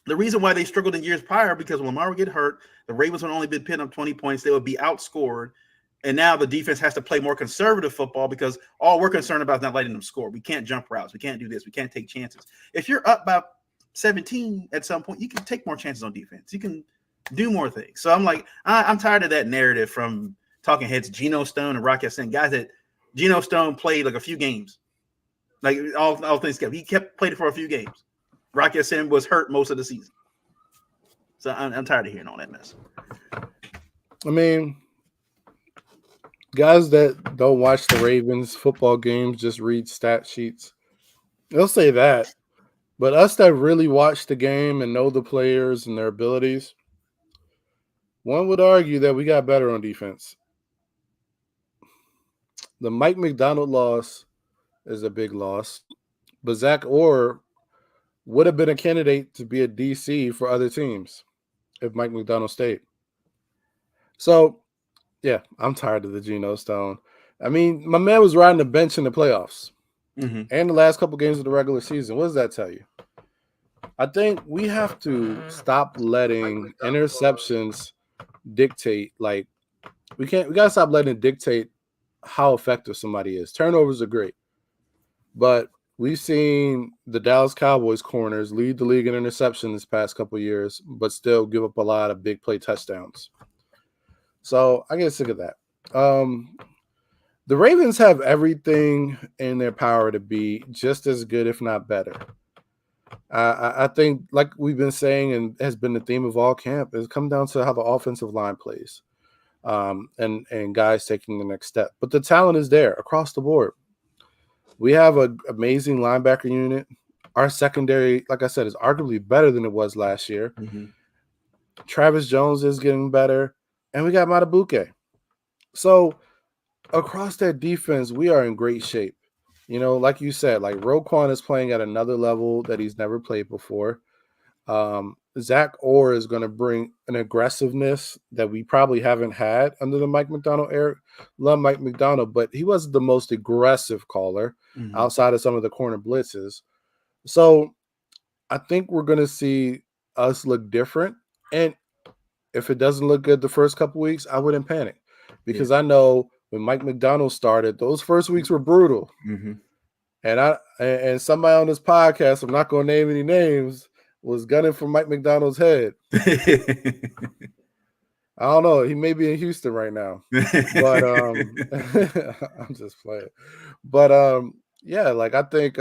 The reason why they struggled in years prior, because when Lamar would get hurt, the Ravens would only be putting up 20 points. They would be outscored. And now the defense has to play more conservative football because all we're concerned about is not letting them score. We can't jump routes. We can't do this. We can't take chances. If you're up by 17 at some point, you can take more chances on defense. You can do more things. So I'm like, I'm tired of that narrative from talking heads, Geno Stone and Rock Ya-Sin, guys that Geno Stone played like a few games. Like all things kept. He played for a few games. Rock Ya-Sin was hurt most of the season. So I'm tired of hearing all that mess. I mean, guys that don't watch the Ravens football games, just read stat sheets, they'll say that. But us that really watch the game and know the players and their abilities, one would argue that we got better on defense. The Mike McDonald loss is a big loss, but Zach Orr would have been a candidate to be a DC for other teams if Mike McDonald stayed. So, yeah, I'm tired of the Geno Stone. I mean, my man was riding the bench in the playoffs and the last couple games of the regular season. What does that tell you? I think we have to stop letting interceptions dictate. Like, we gotta stop letting it dictate how effective somebody is. Turnovers are great, but we've seen the Dallas Cowboys corners lead the league in interception this past couple of years, but still give up a lot of big play touchdowns. So I get sick of that. The Ravens have everything in their power to be just as good, if not better. I think, like we've been saying, and has been the theme of all camp, it's come down to how the offensive line plays, and guys taking the next step. But the talent is there across the board. We have an amazing linebacker unit. Our secondary, like I said, is arguably better than it was last year. Travis Jones is getting better, and we got Matabuke. So across that defense, we are in great shape. You know, like you said, like Roquan is playing at another level that he's never played before. Zach Orr is going to bring an aggressiveness that we probably haven't had under the Mike McDonald era. Love Mike McDonald, but he wasn't the most aggressive caller outside of some of the corner blitzes. So I think we're going to see us look different. And if it doesn't look good the first couple weeks, I wouldn't panic because I know when Mike McDonald started, those first weeks were brutal. And somebody on this podcast, I'm not going to name any names, was gunning for Mike McDonald's head. I don't know. He may be in Houston right now, but I'm just playing. But yeah, like I think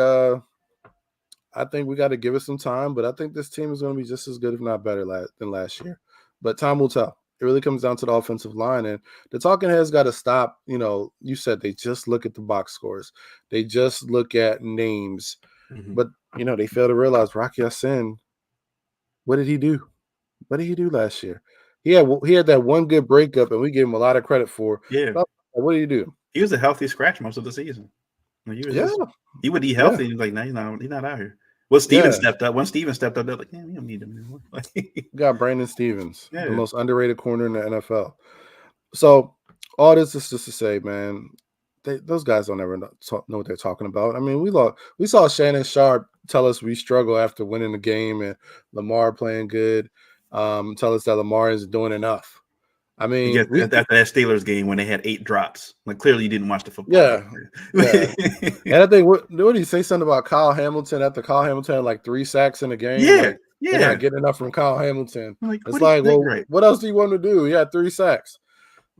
we got to give it some time. But I think this team is going to be just as good, if not better, than last year. But time will tell. It really comes down to the offensive line, and the talking heads got to stop. You know, you said they just look at the box scores, they just look at names, but you know they fail to realize Rock Ya-Sin. What did he do? What did he do last year? He had that one good breakup, and we gave him a lot of credit for. Yeah. What did he do? He was a healthy scratch most of the season. Like he would be healthy. He's like, no, he's not out here. Well, Steven stepped up. When Steven stepped up, they're like, yeah, we don't need him anymore. We got Brandon Stevens, the most underrated corner in the NFL. So all this is just to say, man, those guys don't ever know what they're talking about. I mean, we saw Shannon Sharp tell us we struggle after winning the game and Lamar playing good. Tell us that Lamar isn't doing enough. I mean, after that Steelers game when they had 8 drops, like clearly you didn't watch the football game. And I think what did he say something about Kyle Hamilton after Kyle Hamilton had like 3 sacks in the game? They're not getting enough from Kyle Hamilton. It's like, well, what else do you want to do? He had 3 sacks.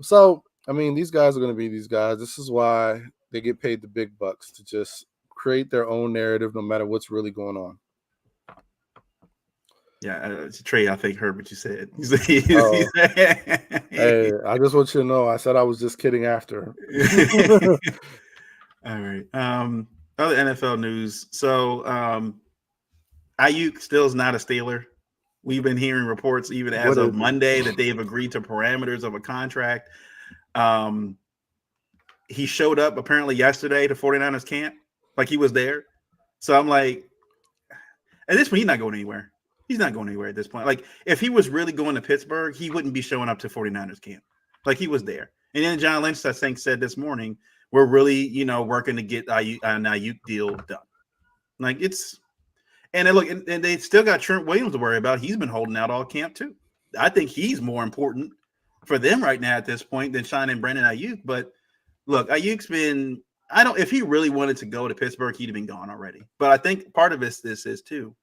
So, I mean, these guys are going to be these guys. This is why they get paid the big bucks, to just create their own narrative no matter what's really going on. Yeah, Trey, I think heard what you said. Hey, I just want you to know, I said I was just kidding after. All right. Other NFL news. So, Ayuk still is not a Steeler. We've been hearing reports even as of Monday that they have agreed to parameters of a contract. He showed up apparently yesterday to 49ers camp, like he was there. So I'm like, at this point, he's not going anywhere. He's not going anywhere at this point. Like, if he was really going to Pittsburgh, he wouldn't be showing up to 49ers camp. Like, he was there. And then John Lynch, I think, said this morning, we're really, working to get an Ayuk deal done. Like, it's – and look, and they still got Trent Williams to worry about. He's been holding out all camp, too. I think he's more important for them right now at this point than Sean and Brandon Ayuk. But, look, Ayuk's been – if he really wanted to go to Pittsburgh, he'd have been gone already. But I think part of this is, too,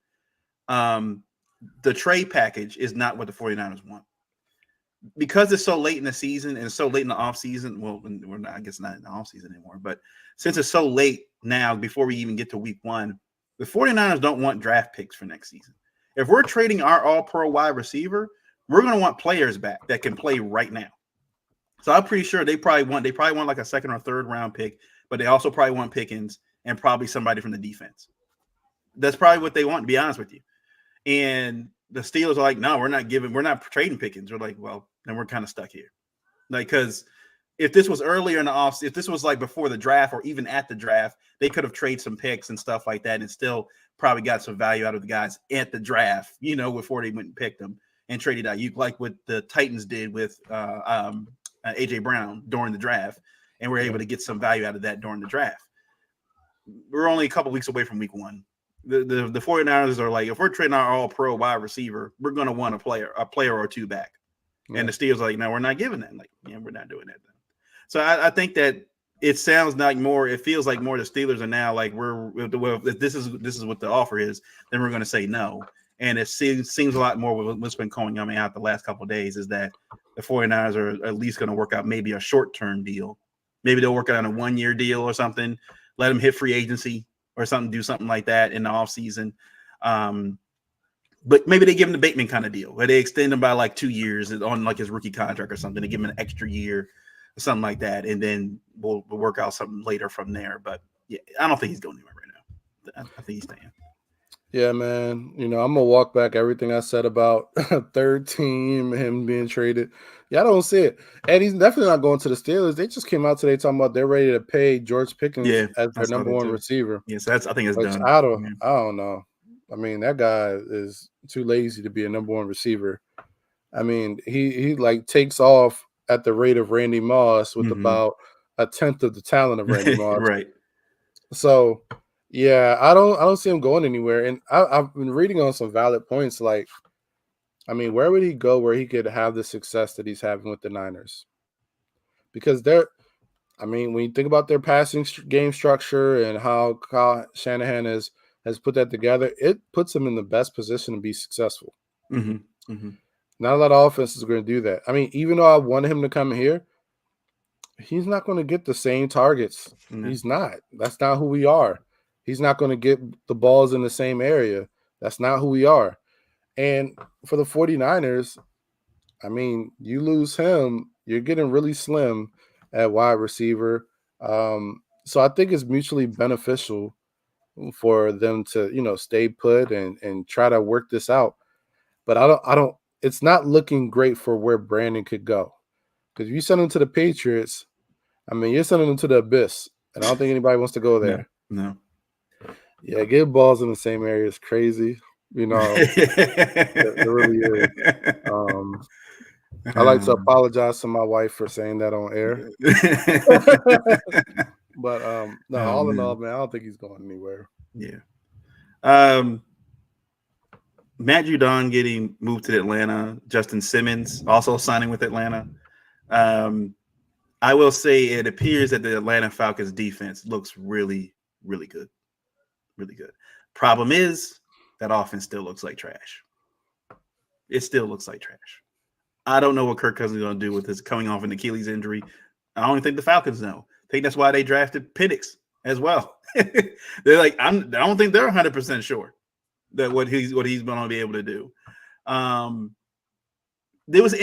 the trade package is not what the 49ers want. because it's so late in the season and so late in the off season. Well, we're not, I guess not in the off season anymore, but since it's so late now, before we even get to week one, the 49ers don't want draft picks for next season. If we're trading our all pro wide receiver, we're going to want players back that can play right now. So I'm pretty sure they probably want like a second or third round pick, but they also probably want Pickens and probably somebody from the defense. That's probably what they want, to be honest with you. And the Steelers are like, no, we're not trading Pickens. We're like, well, then we're kind of stuck here. Like, because if this was earlier in the offseason, if this was like before the draft or even at the draft, they could have traded some picks and stuff like that and still probably got some value out of the guys at the draft, before they went and picked them and traded out. You like what the Titans did with AJ Brown during the draft, and we're able to get some value out of that during the draft. We're only a couple weeks away from week one. The 49ers are like, if we're trading our all pro wide receiver, we're going to want a player or two back. Yeah. And the Steelers are like, no, we're not giving that. Like, yeah, we're not doing that. Then. So I think that it feels like more the Steelers are now like, if this is what the offer is, then we're going to say no. And it seems a lot more with what's been coming out the last couple of days is that the 49ers are at least going to work out maybe a short-term deal. Maybe they'll work out on a 1-year deal or something, let them hit free agency or something, do something like that in the offseason. But maybe they give him the Bateman kind of deal where they extend him by like 2 years on like his rookie contract or something. They give him an extra year or something like that. And then we'll work out something later from there. But yeah, I don't think he's going anywhere right now. I think he's staying. Yeah, man. I'm going to walk back everything I said about third team, him being traded. Yeah, I don't see it. And he's definitely not going to the Steelers. They just came out today talking about they're ready to pay George Pickens as their number one receiver. Yes, I think it's done. I don't know. I mean, that guy is too lazy to be a number one receiver. I mean, he like takes off at the rate of Randy Moss with about a tenth of the talent of Randy Moss. Right. So yeah, I don't see him going anywhere. And I've been reading on some valid points. Like, I mean, where would he go where he could have the success that he's having with the Niners? Because when you think about their passing game structure and how Kyle Shanahan has put that together, it puts him in the best position to be successful. Not a lot of offenses are going to do that. I mean, even though I wanted him to come here, he's not going to get the same targets. No. He's not. That's not who we are. He's not going to get the balls in the same area. That's not who we are. And for the 49ers, I mean, you lose him, you're getting really slim at wide receiver. So I think it's mutually beneficial for them to, stay put and try to work this out. But I don't, it's not looking great for where Brandon could go. Because if you send him to the Patriots, I mean, you're sending him to the abyss. And I don't think anybody wants to go there. No. Yeah, get balls in the same area is crazy. It really is. I like to apologize to my wife for saying that on air. But all in all, man, I don't think he's going anywhere. Yeah. Matt Judon getting moved to Atlanta. Justin Simmons also signing with Atlanta. I will say it appears that the Atlanta Falcons defense looks really, really good. Really good. Problem is that offense still looks like trash. It still looks like trash. I don't know what Kirk Cousins is going to do with his coming off an Achilles injury. I don't even think the Falcons know. I think that's why they drafted Penix as well. They're like, I don't think they're 100% sure that what he's going to be able to do. It was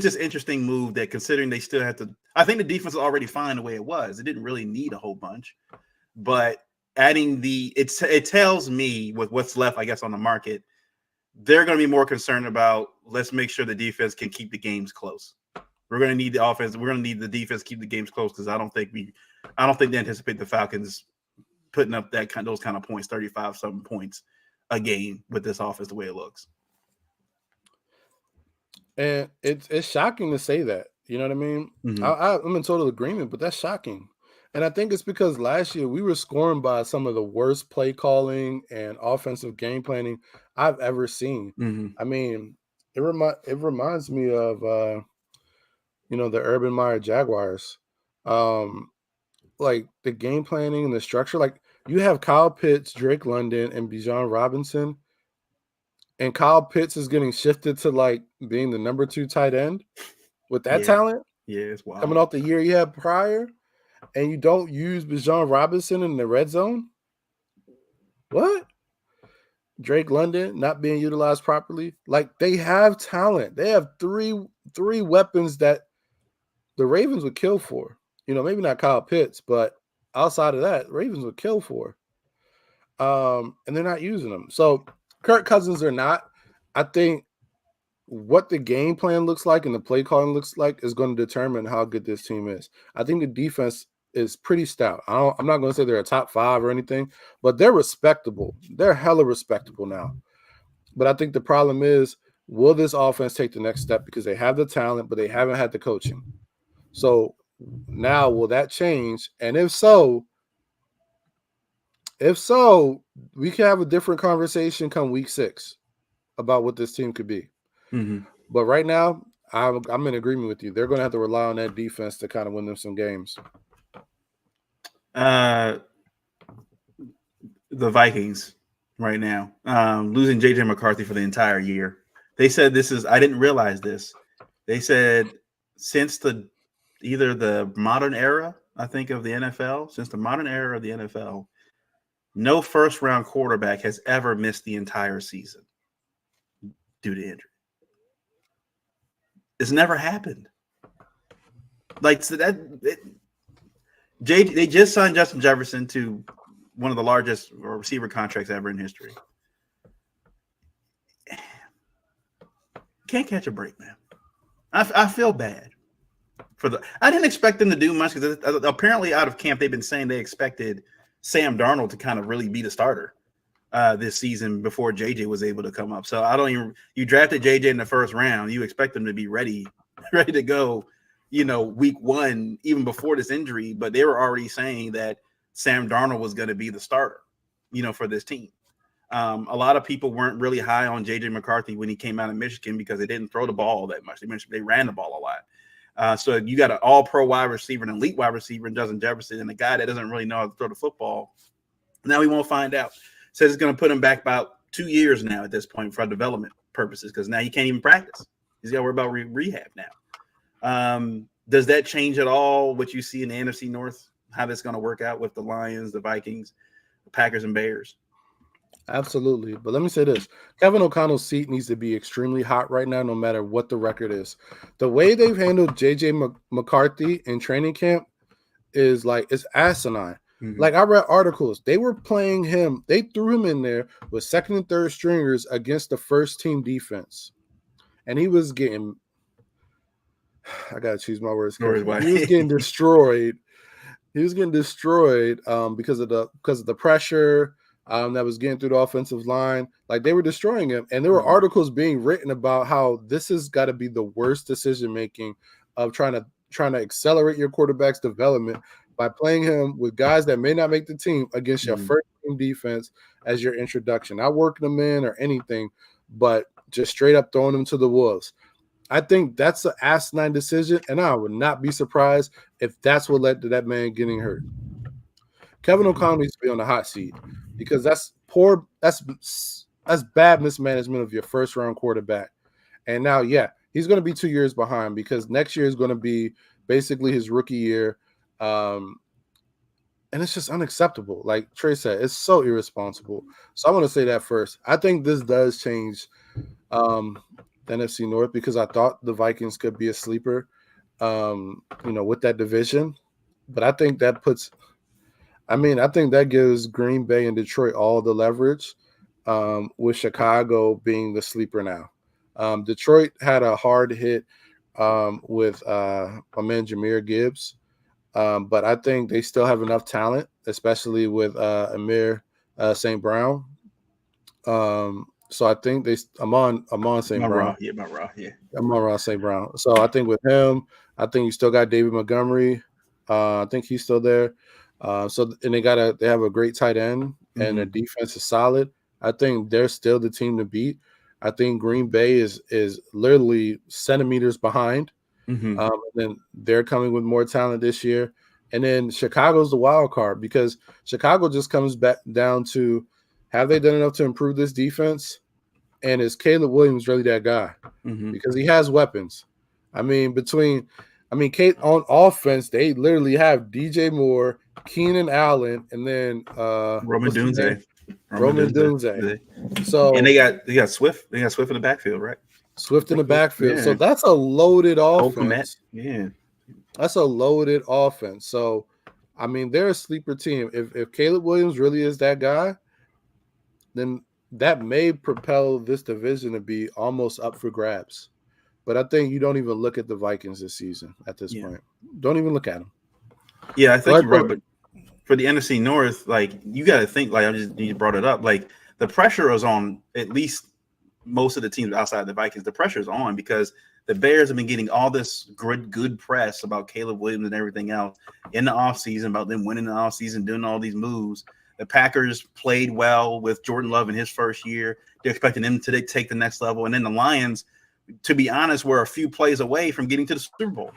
just interesting move that considering they still have to. I think the defense is already fine the way it was. It didn't really need a whole bunch, but adding it tells me with what's left, I guess, on the market, they're going to be more concerned about let's make sure the defense can keep the games close. We're going to need the offense. We're going to need the defense to keep the games close because I don't think they anticipate the Falcons putting up those kind of points, 35-something points a game with this offense the way it looks. And it's shocking to say that. You know what I mean? I'm in total agreement, but that's shocking. And I think it's because last year we were scoring by some of the worst play calling and offensive game planning I've ever seen. I mean, it reminds me of the Urban Meyer Jaguars. Like the game planning and the structure. Like you have Kyle Pitts, Drake London, and Bijan Robinson, and Kyle Pitts is getting shifted to like being the number 2 tight end. with that Yeah, talent yeah, it's coming wild. off the year you had prior, and you don't use Bijan Robinson in the red zone? What? Drake London not being utilized properly? Like, they have talent. They have three weapons that the Ravens would kill for. Maybe not Kyle Pitts, but outside of that, Ravens would kill for. And they're not using them. So Kirk Cousins or not, I think what the game plan looks like and the play calling looks like is going to determine how good this team is. I think the defense is pretty stout. I'm not going to say they're a top 5 or anything, but they're respectable. They're hella respectable now. But I think the problem is, will this offense take the next step? Because they have the talent, but they haven't had the coaching. So now will that change? And if so, we can have a different conversation come week 6 about what this team could be. Mm-hmm. But right now, I'm in agreement with you. They're going to have to rely on that defense to kind of win them some games. The Vikings right now, losing J.J. McCarthy for the entire year. They said I didn't realize this. They said since either the modern era, I think, of the NFL, since the modern era of the NFL, no first-round quarterback has ever missed the entire season due to injury. It's never happened. Like, so they just signed Justin Jefferson to one of the largest receiver contracts ever in history. Can't catch a break, man. I feel bad I didn't expect them to do much because apparently out of camp they've been saying they expected Sam Darnold to kind of really be the starter this season before JJ was able to come up. So you drafted JJ in the first round. You expect them to be ready to go, week 1, even before this injury. But they were already saying that Sam Darnold was going to be the starter, for this team. A lot of people weren't really high on JJ McCarthy when he came out of Michigan because they didn't throw the ball that much. They ran the ball a lot. So you got an all-pro wide receiver, an elite wide receiver in Justin Jefferson, and a guy that doesn't really know how to throw the football. Now we won't find out. Says it's going to put him back about 2 years now at this point for development purposes because now he can't even practice. He's got to worry about rehab now. Does that change at all what you see in the NFC North, how that's going to work out with the Lions, the Vikings, the Packers, and Bears? Absolutely. But let me say this. Kevin O'Connell's seat needs to be extremely hot right now, no matter what the record is. The way they've handled J.J. McCarthy in training camp is it's asinine. Mm-hmm. Like, I read articles. They were playing him. They threw him in there with second and third stringers against the first team defense. And he was getting – I got to choose my words carefully. He was getting destroyed. He was getting destroyed because of the pressure – that was getting through the offensive line. Like, they were destroying him. And there were articles being written about how this has got to be the worst decision-making of trying to accelerate your quarterback's development by playing him with guys that may not make the team against your first team defense as your introduction. Not working them in or anything, but just straight up throwing them to the wolves. I think that's an asinine decision, and I would not be surprised if that's what led to that man getting hurt. Kevin O'Connell needs to be on the hot seat because that's poor. That's bad mismanagement of your first round quarterback. And now, he's going to be 2 years behind because next year is going to be basically his rookie year. And it's just unacceptable. Like Trey said, it's so irresponsible. So I want to say that first. I think this does change the NFC North because I thought the Vikings could be a sleeper, with that division. But I think that I think that gives Green Bay and Detroit all the leverage, with Chicago being the sleeper now. Detroit had a hard hit with my man Jahmyr Gibbs, but I think they still have enough talent, especially with Amir St. Brown. So I think Amon St. Brown. Amon St. Brown. So I think with him, I think you still got David Montgomery. I think he's still there. And they have a great tight end, and their defense is solid. I think they're still the team to beat. I think Green Bay is literally centimeters behind. And then they're coming with more talent this year. And then Chicago's the wild card because Chicago just comes back down to, have they done enough to improve this defense? And is Caleb Williams really that guy? Because he has weapons. Kate on offense, they literally have DJ Moore, Keenan Allen, and then Roman what's the name? Dunze. Roman Dunze. And So they got Swift. They got Swift in the backfield, right? Swift in the backfield. So Yeah. that's a loaded Cole Kmet. offense. Yeah. That's a loaded offense. So they're a sleeper team. If Caleb Williams really is that guy, then that may propel this division to be almost up for grabs. But I think you don't even look at the Vikings this season at this point. Don't even look at them. Yeah, I think you're right. But for the NFC North, like you got to think, like you brought it up, like the pressure is on at least most of the teams outside the Vikings. The pressure is on because the Bears have been getting all this good press about Caleb Williams and everything else in the offseason, about them winning the offseason, doing all these moves. The Packers played well with Jordan Love in his first year. They're expecting him to take the next level. And then the Lions, to be honest, were a few plays away from getting to the Super Bowl.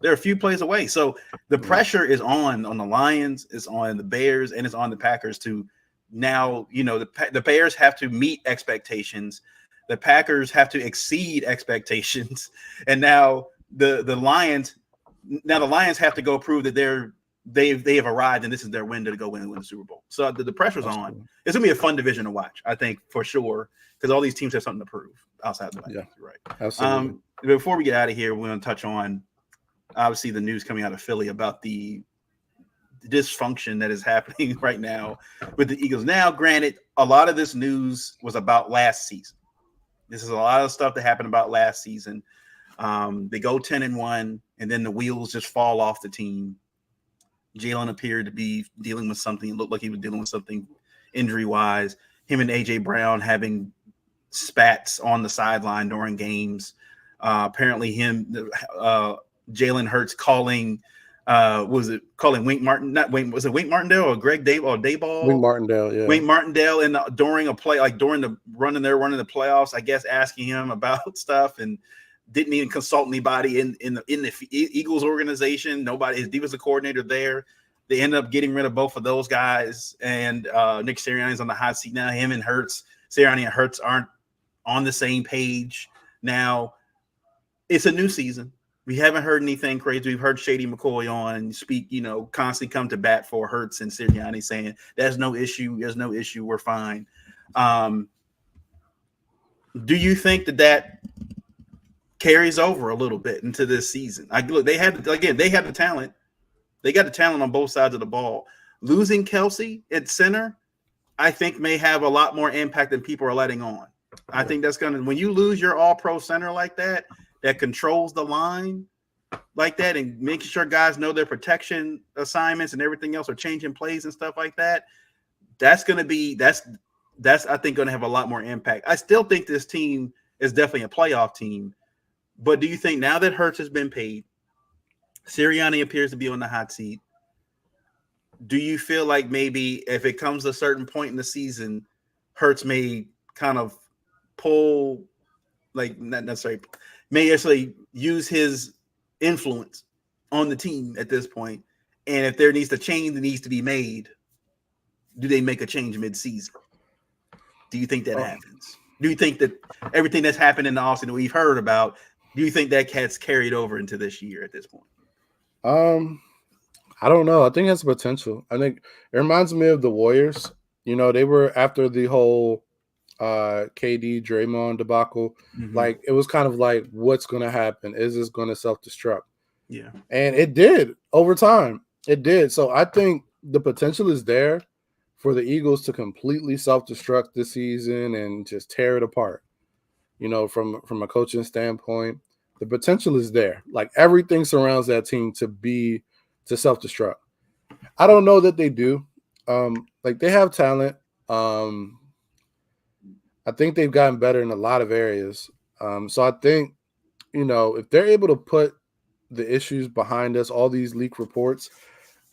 They're a few plays away. So the pressure is on the Lions, it's on the Bears, and it's on the Packers to now, the Bears have to meet expectations. The Packers have to exceed expectations. And now the Lions have to go prove that they have arrived and this is their window to go win the Super Bowl. So the pressure's on. It's going to be a fun division to watch, I think, for sure, because all these teams have something to prove outside the Vikings. Yeah, right. Absolutely. Before we get out of here, we're going to touch on, obviously, the news coming out of Philly about the dysfunction that is happening right now with the Eagles. Now, granted, a lot of this news was about last season. This is a lot of stuff that happened about last season. They go 10-1, and then the wheels just fall off the team. Jalen appeared to be dealing with something. It looked like he was dealing with something injury-wise. Him and A.J. Brown having spats on the sideline during games. Apparently Jalen Hurts calling Wink Martin? Not Wink. Was it Wink Martindale or Greg Dayball? Wink Martindale, yeah. Wink Martindale, and during a play, like during the running the playoffs, I guess asking him about stuff, and didn't even consult anybody in the Eagles organization. Nobody. He was the coordinator there. They ended up getting rid of both of those guys, and Nick Sirianni's on the hot seat now. Him and Sirianni and Hurts aren't on the same page now. It's a new season. We haven't heard anything crazy. We've heard Shady McCoy on speak, constantly come to bat for Hurts and Sirianni, saying there's no issue. There's no issue. We're fine. Do you think that carries over a little bit into this season? They had the talent. They got the talent on both sides of the ball. Losing Kelsey at center, I think, may have a lot more impact than people are letting on. I think that's when you lose your all-pro center like that controls the line like that and making sure guys know their protection assignments and everything else, or changing plays and stuff like that, that's I think going to have a lot more impact. I still think this team is definitely a playoff team, but do you think now that Hurts has been paid, Sirianni appears to be on the hot seat, do you feel like maybe if it comes to a certain point in the season, Hurts may kind of pull, like not necessarily, may actually use his influence on the team at this point, and if there needs to change that needs to be made, do they make a change mid-season? Do you think that happens? Do you think that everything that's happened in the offseason that we've heard about, do you think that gets carried over into this year at this point? I don't know. I think it has potential. I think it reminds me of the Warriors. They were after the whole KD Draymond debacle. Mm-hmm. Like, it was kind of like, what's going to happen? Is this going to self-destruct? Yeah. And it did over time. It did. So I think the potential is there for the Eagles to completely self-destruct this season and just tear it apart. From a coaching standpoint, the potential is there. Like, everything surrounds that team to self-destruct. I don't know that they do. Like, they have talent. I think they've gotten better in a lot of areas. So I think, if they're able to put the issues behind us, all these leak reports,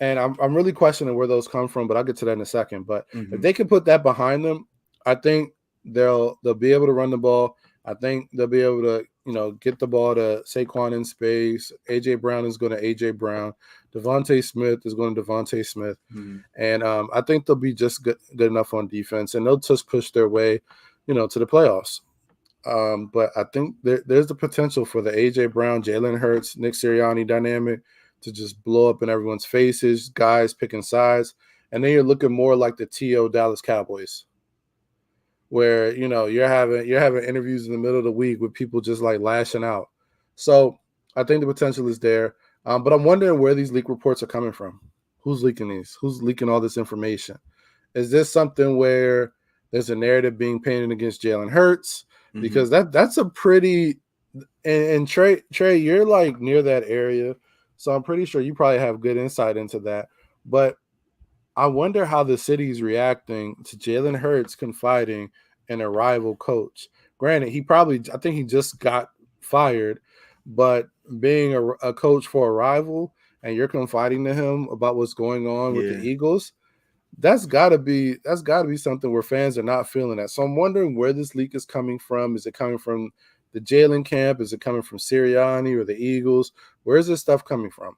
and I'm really questioning where those come from, but I'll get to that in a second. But if they can put that behind them, I think they'll be able to run the ball. I think they'll be able to, get the ball to Saquon in space. A.J. Brown is going to A.J. Brown. Devontae Smith is going to Devontae Smith. And I think they'll be just good enough on defense, and they'll just push their way, to the playoffs. But I think there's the potential for the AJ Brown, Jalen Hurts, Nick Sirianni dynamic to just blow up in everyone's faces, guys picking sides. And then you're looking more like the TO Dallas Cowboys, where you're having interviews in the middle of the week with people just like lashing out. So I think the potential is there. But I'm wondering where these leak reports are coming from. Who's leaking these? Who's leaking all this information? Is this something where there's a narrative being painted against Jalen Hurts? Because that's a pretty and Trey, you're like near that area, so I'm pretty sure you probably have good insight into that. But I wonder how the city's reacting to Jalen Hurts confiding in a rival coach. Granted, I think he just got fired, but being a coach for a rival and you're confiding to him about what's going on with the Eagles, that's gotta be something where fans are not feeling that. So I'm wondering where this leak is coming from. Is it coming from the Jalen camp? Is it coming from Sirianni or the Eagles? Where is this stuff coming from?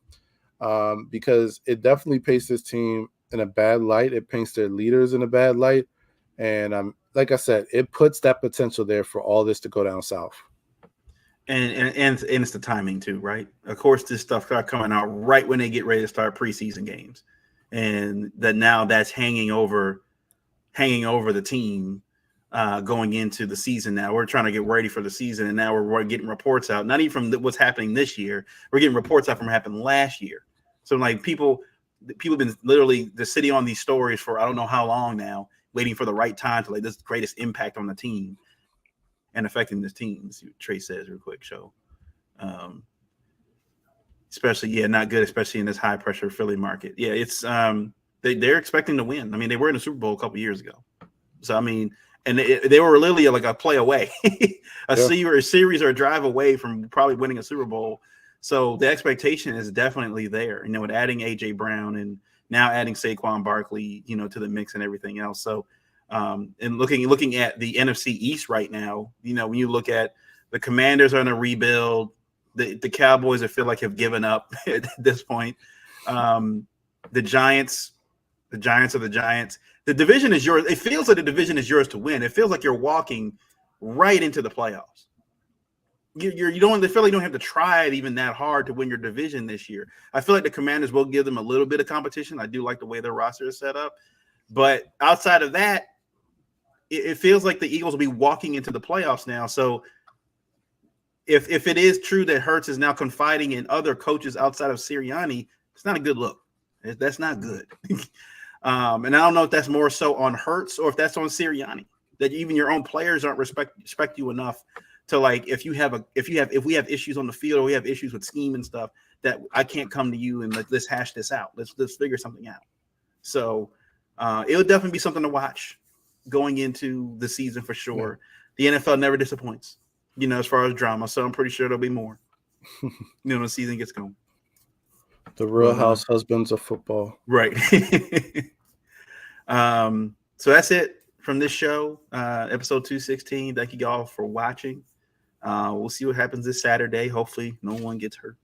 Because it definitely paints this team in a bad light. It paints their leaders in a bad light. And like I said, it puts that potential there for all this to go down south. And it's the timing too, right? Of course, this stuff starts coming out right when they get ready to start preseason games. And that now that's hanging over the team going into the season. Now we're trying to get ready for the season, and now we're getting reports out, not even from what's happening this year. We're getting reports out from what happened last year. So like people have been literally just sitting on these stories for I don't know how long now, waiting for the right time to like this greatest impact on the team and affecting this team. Let's see what Trey says real quick. So especially, not good, especially in this high pressure Philly market. Yeah, it's they're expecting to win. I mean, they were in the Super Bowl a couple years ago. So I mean, and they were literally like a play away, a series or a drive away from probably winning a Super Bowl. So the expectation is definitely there. With adding AJ Brown and now adding Saquon Barkley, to the mix and everything else. So and looking at the NFC East right now, when you look at the Commanders are in a rebuild. The Cowboys, I feel like, have given up at this point. The Giants are the Giants. The division is yours. It feels like the division is yours to win. It feels like you're walking right into the playoffs. You don't feel like you don't have to try it even that hard to win your division this year. I feel like the Commanders will give them a little bit of competition. I do like the way their roster is set up. But outside of that, it feels like the Eagles will be walking into the playoffs now. So if it is true that Hurts is now confiding in other coaches outside of Sirianni, it's not a good look. That's not good. And I don't know if that's more so on Hurts or if that's on Sirianni, that even your own players aren't respect you enough to like if we have issues on the field or we have issues with scheme and stuff that I can't come to you and let's hash this out. Let's figure something out. So it'll definitely be something to watch going into the season for sure. Yeah. The NFL never disappoints. As far as drama. So I'm pretty sure there'll be more. When the season gets going. The Real House Husbands of Football. Right. So that's it from this show, episode 216. Thank you all for watching. We'll see what happens this Saturday. Hopefully no one gets hurt.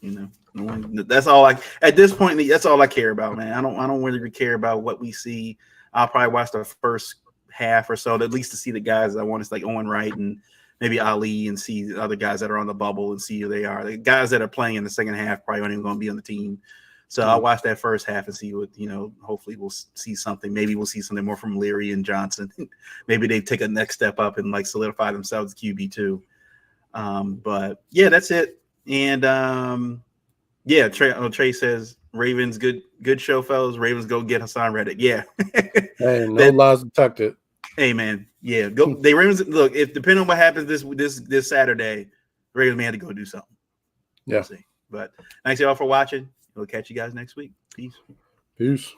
No one. That's all at this point, that's all I care about, man. I don't really care about what we see. I'll probably watch the first half or so, at least to see the guys I want. It's like Owen Wright and maybe Ali and see the other guys that are on the bubble and see who they are. The guys that are playing in the second half probably aren't even going to be on the team. So I'll watch that first half and see what, hopefully we'll see something. Maybe we'll see something more from Leary and Johnson. Maybe they take a next step up and like solidify themselves as QB2. But yeah, that's it. And Trey says Ravens, good show, fellas. Ravens go get Hassan Reddick. Yeah. Hey, no lies detected. Hey man, yeah, go. They Ravens. Look, if depending on what happens this Saturday, Ravens may have to go do something. Yeah. We'll see. But thanks y'all for watching. We'll catch you guys next week. Peace.